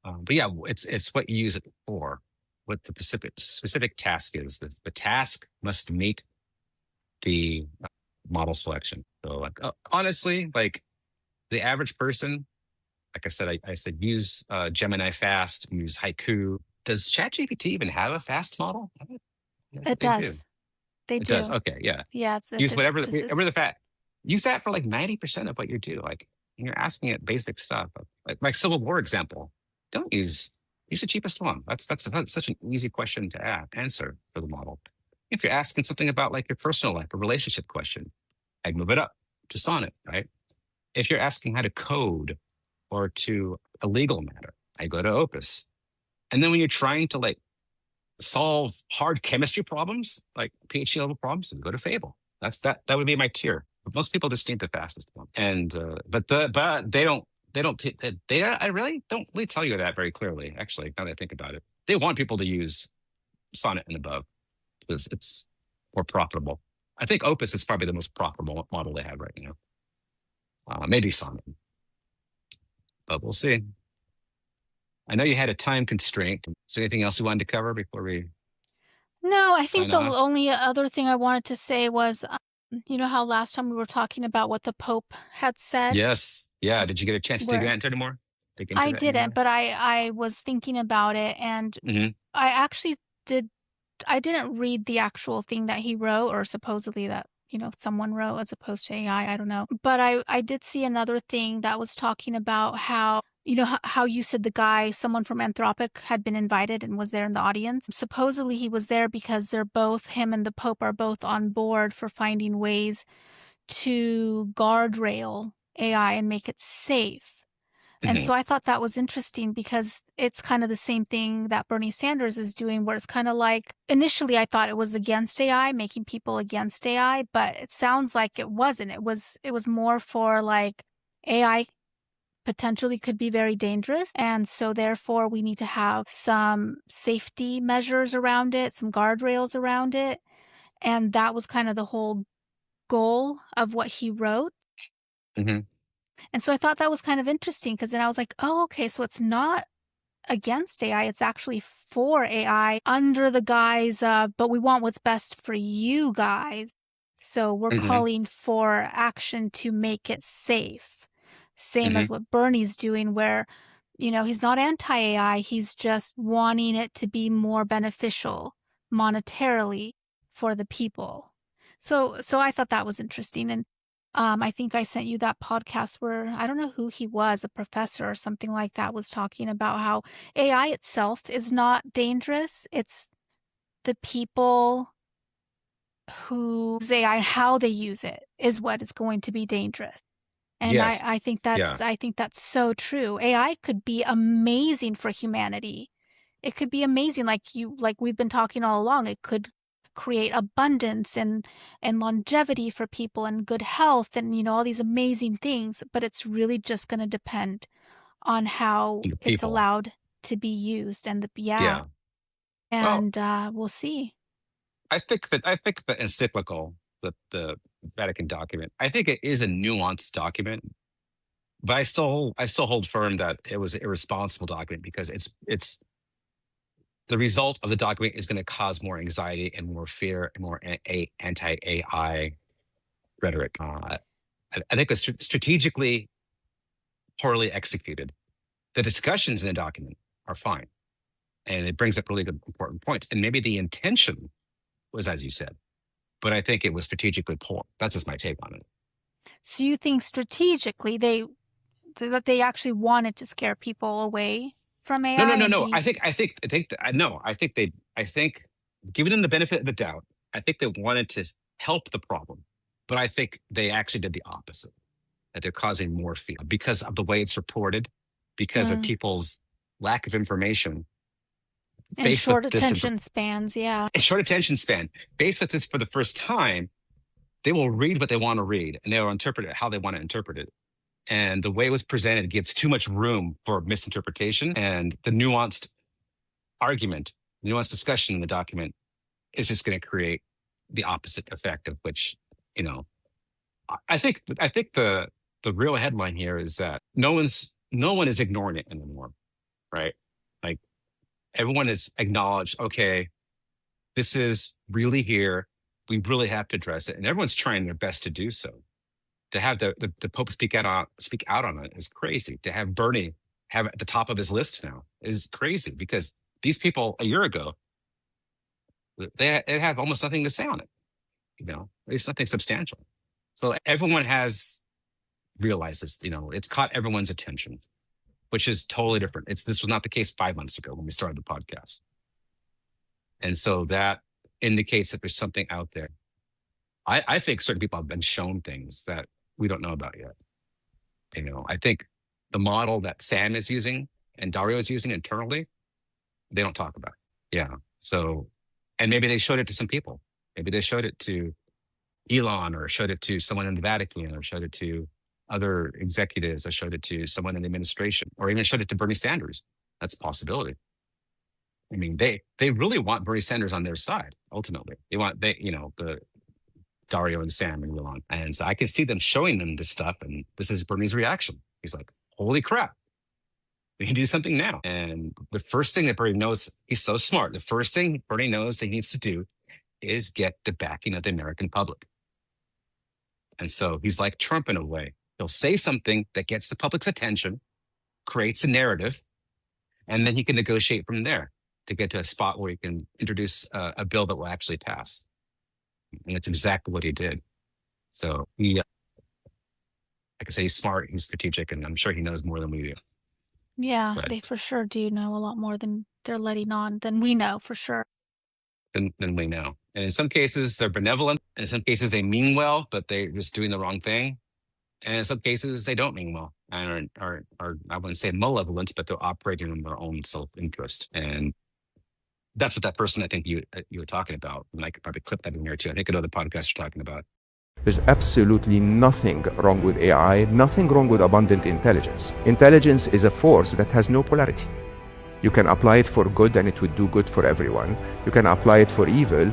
But yeah, it's what you use it for. What the specific task is. The task must meet the model selection. So, like, honestly, like the average person, like I said, I said use Gemini Fast, use Haiku. Does ChatGPT even have a fast model? I think It they do. does. They It does. do. Okay, yeah. Yeah, Use it's just whatever the fat. Use that for like 90% of what you do. Like when you're asking it basic stuff, like my Civil War example. Don't use the cheapest one. That's such an easy question to answer for the model. If you're asking something about like your personal life, a relationship question, I'd move it up to Sonnet, right? If you're asking how to code or to a legal matter, I go to Opus. And then when you're trying to like solve hard chemistry problems, like PhD level problems, and go to Fable. That would be my tier. But most people just need the fastest one. And but I really don't really tell you that very clearly. Actually, now that I think about it, they want people to use Sonnet and above because it's more profitable. I think Opus is probably the most profitable model they have right now. Maybe Sonnet, but we'll see. I know you had a time constraint. So anything else you wanted to cover before we No, I think sign the off? only other thing I wanted to say was, you know how last time we were talking about what the Pope had said? Yes. Yeah. Did you get a chance to Where dig into it anymore? Dig into I that didn't, anymore? but I was thinking about it, and Hmm. I actually did. I didn't read the actual thing that he wrote, or supposedly that, you know, someone wrote as opposed to AI. I don't know. But I did see another thing that was talking about how, you know, how you said the guy, someone from Anthropic, had been invited and was there in the audience. Supposedly he was there because him and the Pope are both on board for finding ways to guardrail AI and make it safe. And Hmm. so I thought that was interesting because it's kind of the same thing that Bernie Sanders is doing, where it's kind of like initially I thought it was against AI, making people against AI, but it sounds like it wasn't. It was more for like AI potentially could be very dangerous. And so therefore we need to have some safety measures around it, some guardrails around it. And that was kind of the whole goal of what he wrote. Hmm. And so I thought that was kind of interesting because then I was like, oh, okay, so it's not against AI. It's actually for AI under the guise of, but we want what's best for you guys. So we're Hmm. calling for action to make it safe. Same Hmm. as what Bernie's doing, where, you know, he's not anti AI. He's just wanting it to be more beneficial monetarily for the people. So I thought that was interesting. And I think I sent you that podcast where I don't know who he was, a professor or something like that, was talking about how AI itself is not dangerous. It's the people who use AI, how they use it is what is going to be dangerous. And Yes. Yeah. I think that's so true. AI could be amazing for humanity. It could be amazing, like we've been talking all along. It could create abundance and longevity for people and good health and, you know, all these amazing things, but it's really just going to depend on how The it's people. allowed to be used and Yeah. Well, and we'll see. I think the encyclical, the Vatican document, I think it is a nuanced document, but I still hold firm that it was an irresponsible document because it's the result of the document is going to cause more anxiety and more fear and more anti-AI rhetoric. I think it's strategically poorly executed. The discussions in the document are fine, and it brings up really good, important points. And maybe the intention was, as you said, but I think it was strategically poor. That's just my take on it. So you think strategically that they actually wanted to scare people away from No, no, AI no, and no. be No. I think, giving them the benefit of the doubt, I think they wanted to help the problem. But I think they actually did the opposite, that they're causing more fear because of the way it's reported, because of people's lack of information. And Faced with short this attention spans, yeah. short attention span, faced with this for the first time, they will read what they want to read and they will interpret it how they want to interpret it. And the way it was presented gives too much room for misinterpretation, and the nuanced argument, nuanced discussion in the document is just going to create the opposite effect of which, you know, I think the real headline here is that no one is ignoring it anymore, right? Like everyone has acknowledged, okay, this is really here. We really have to address it, and everyone's trying their best to do so. To have the Pope speak out on it is crazy. To have Bernie have it at the top of his list now is crazy, because these people a year ago, they have almost nothing to say on it. You know, it's nothing substantial. So everyone has realized this. You know, it's caught everyone's attention, which is totally different. This was not the case 5 months ago when we started the podcast, and so that indicates that there's something out there. I think certain people have been shown things that we don't know about yet. You know, I think the model that Sam is using and Dario is using internally, they don't talk about. Yeah. So, and maybe they showed it to some people. Maybe they showed it to Elon, or showed it to someone in the Vatican, or showed it to other executives, or showed it to someone in the administration, or even showed it to Bernie Sanders. That's a possibility. I mean, they really want Bernie Sanders on their side. Ultimately, the Dario and Sam and Elon, and so I can see them showing them this stuff, and this is Bernie's reaction. He's like, "Holy crap, we can do something now." And the first thing that Bernie knows, he's so smart. The first thing Bernie knows that he needs to do is get the backing of the American public. And so he's like Trump in a way. He'll say something that gets the public's attention, creates a narrative, and then he can negotiate from there to get to a spot where he can introduce a bill that will actually pass. And it's exactly what he did. So he, like I say, he's smart, he's strategic, and I'm sure he knows more than we do. Yeah, But they for sure do know a lot more than they're letting on, than we know for sure. than we know. And in some cases, they're benevolent. In some cases, they mean well, but they're just doing the wrong thing. And in some cases, they don't mean well and are I wouldn't say malevolent, but they're operating in their own self-interest. And that's what that person I think you were talking about. And I could probably clip that in here too. I think another podcast you're talking about. There's absolutely nothing wrong with AI, nothing wrong with abundant intelligence. Intelligence is a force that has no polarity. You can apply it for good and it would do good for everyone. You can apply it for evil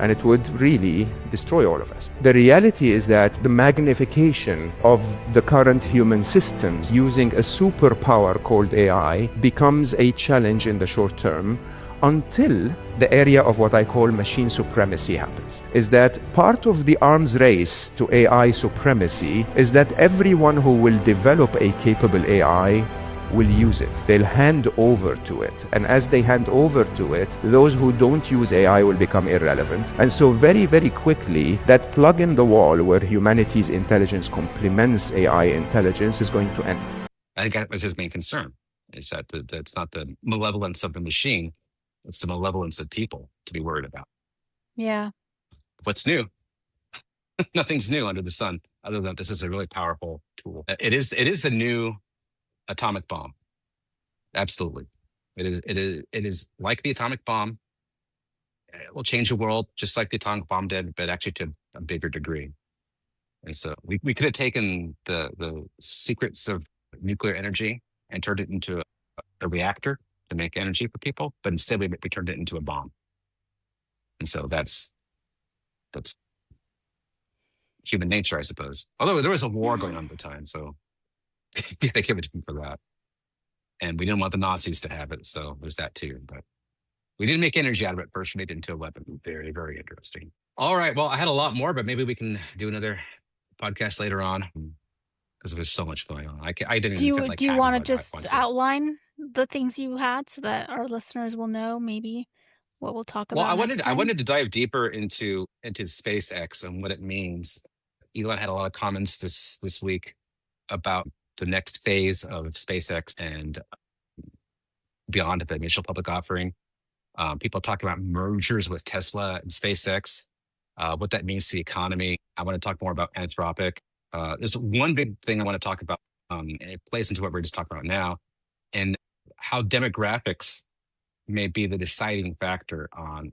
and it would really destroy all of us. The reality is that the magnification of the current human systems using a superpower called AI becomes a challenge in the short term, until the area of what I call machine supremacy happens. Is that part of the arms race to AI supremacy is that everyone who will develop a capable AI will use it. They'll hand over to it. And as they hand over to it, those who don't use AI will become irrelevant. And so very, very quickly, that plug in the wall where humanity's intelligence complements AI intelligence is going to end. I think that was his main concern, is that it's not the malevolence of the machine, it's the malevolence of people to be worried about. Yeah. What's new? Nothing's new under the sun, other than this is a really powerful tool. It is the new atomic bomb. Absolutely. It is like the atomic bomb. It will change the world just like the atomic bomb did, but actually to a bigger degree. And so we could have taken the secrets of nuclear energy and turned it into a reactor to make energy for people, but instead we turned it into a bomb. And so that's human nature, I suppose. Although there was a war going on at the time, so they give it to him for that. And we didn't want the Nazis to have it, so there's that too. But we didn't make energy out of it first, we made it into a weapon. Very, very interesting. All right, well, I had a lot more, but maybe we can do another podcast later on, because there's so much going on. I didn't Do even fit you like do you half want to of what I just wanted to. outline the things you had so that our listeners will know maybe what we'll talk Well, about next I time? wanted to dive deeper into SpaceX and what it means. Elon had a lot of comments this week about the next phase of SpaceX and beyond the initial public offering. People talking about mergers with Tesla and SpaceX. what that means to the economy. I want to talk more about Anthropic. There's one big thing I want to talk about, and it plays into what we're just talking about now, and how demographics may be the deciding factor on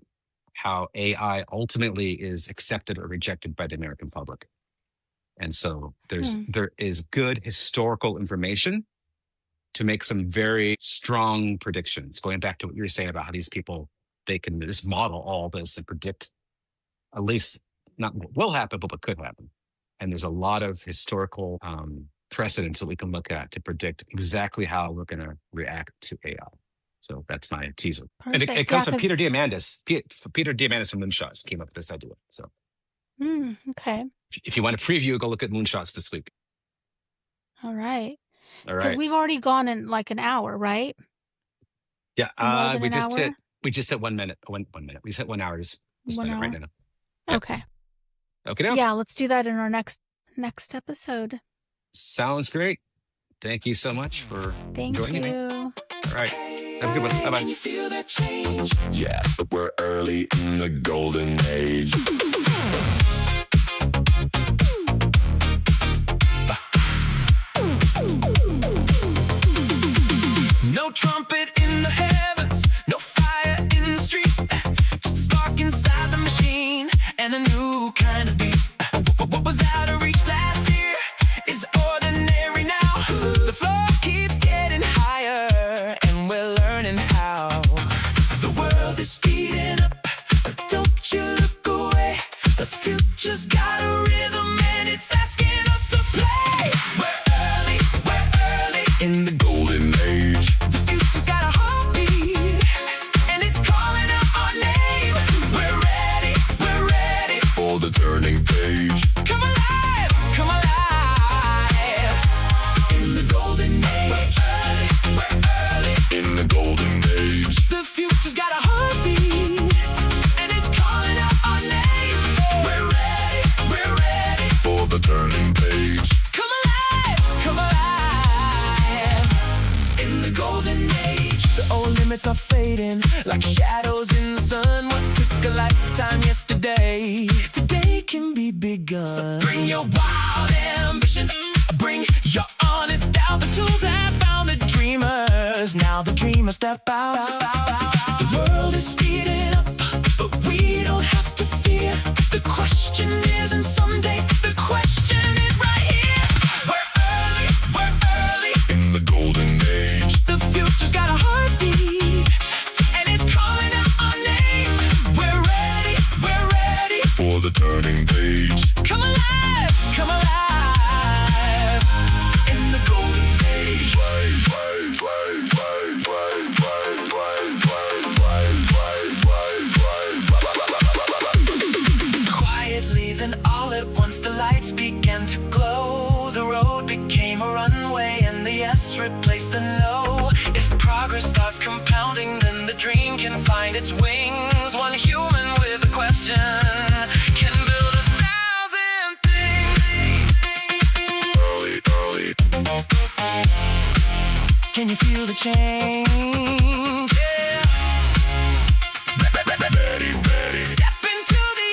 how AI ultimately is accepted or rejected by the American public. And so there is good historical information to make some very strong predictions. Going back to what you were saying about how these people, they can just model all this and predict at least not what will happen, but what could happen. And there's a lot of historical precedents that we can look at to predict exactly how we're going to react to AI. So that's my teaser. Perfect. And it comes from Peter Diamandis. Peter Diamandis from Moonshots came up with this idea. So okay. If you want to preview, go look at Moonshots this week. All right. All Because right. we've already gone in like an hour, right? Yeah. More than we an just hour? hit 1 minute. 1 minute. We just hit 1 hour. Just 1 minute hour. right now. Yeah. Okay. Okay. Yeah, let's do that in our next episode. Sounds great. Thank you so much for Thank joining me. you. All right. Have a good one. Bye bye. Can you feel that change? Yeah, but we're early in the golden age. No trumpet in the heavens, no fire in the street, just a spark inside the machine and a new kind of beat. What was out of reach last year is ordinary now. The floor keeps getting higher and we're learning how. The world is speeding up, but don't you look away. The future's got a rhythm and it's asking us to play. We're early in the golden age. The future's got a heartbeat and it's calling out our name. We're ready for the turning page. Come alive in the golden age. We're early in the golden age. The future's got a heartbeat and it's calling out our name. We're ready for the turning page. Come alive in the golden age. The old limits are fading like shadows in the sun. What took a lifetime yesterday, today can be begun. So bring your wild ambition, bring your honest doubt. The tools have found the dreamers, now the dreamers step out. The world is speeding up, but we don't have to fear. The question isn't someday, the question is right here. We're early in the golden age. The future's got a heartbeat and it's calling out our name. We're ready for the turning page. Come alive in the golden age. Quietly, then all at once the lights began to glow. The road became a runway and the yes replaced the no. If progress starts compounding, then the dream can find its wings. One human with a question can build 1,000 things. Early. Can you feel the change? Yeah. Ready. Step into the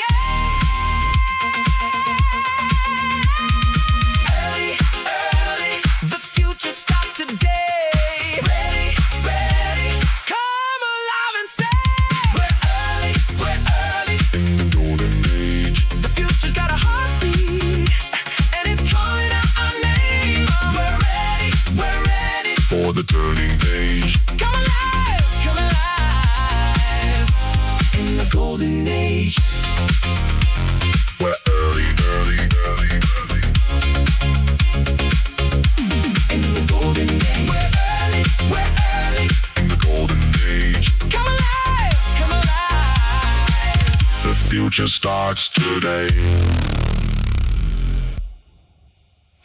early. The future starts today. Ready. Come alive and say we're early in the golden age. The future's got a heartbeat and it's calling out our name. We're ready for the turning page. Come alive in the golden age. We're early in the golden age. We're early in the golden age. Come alive. The future starts today.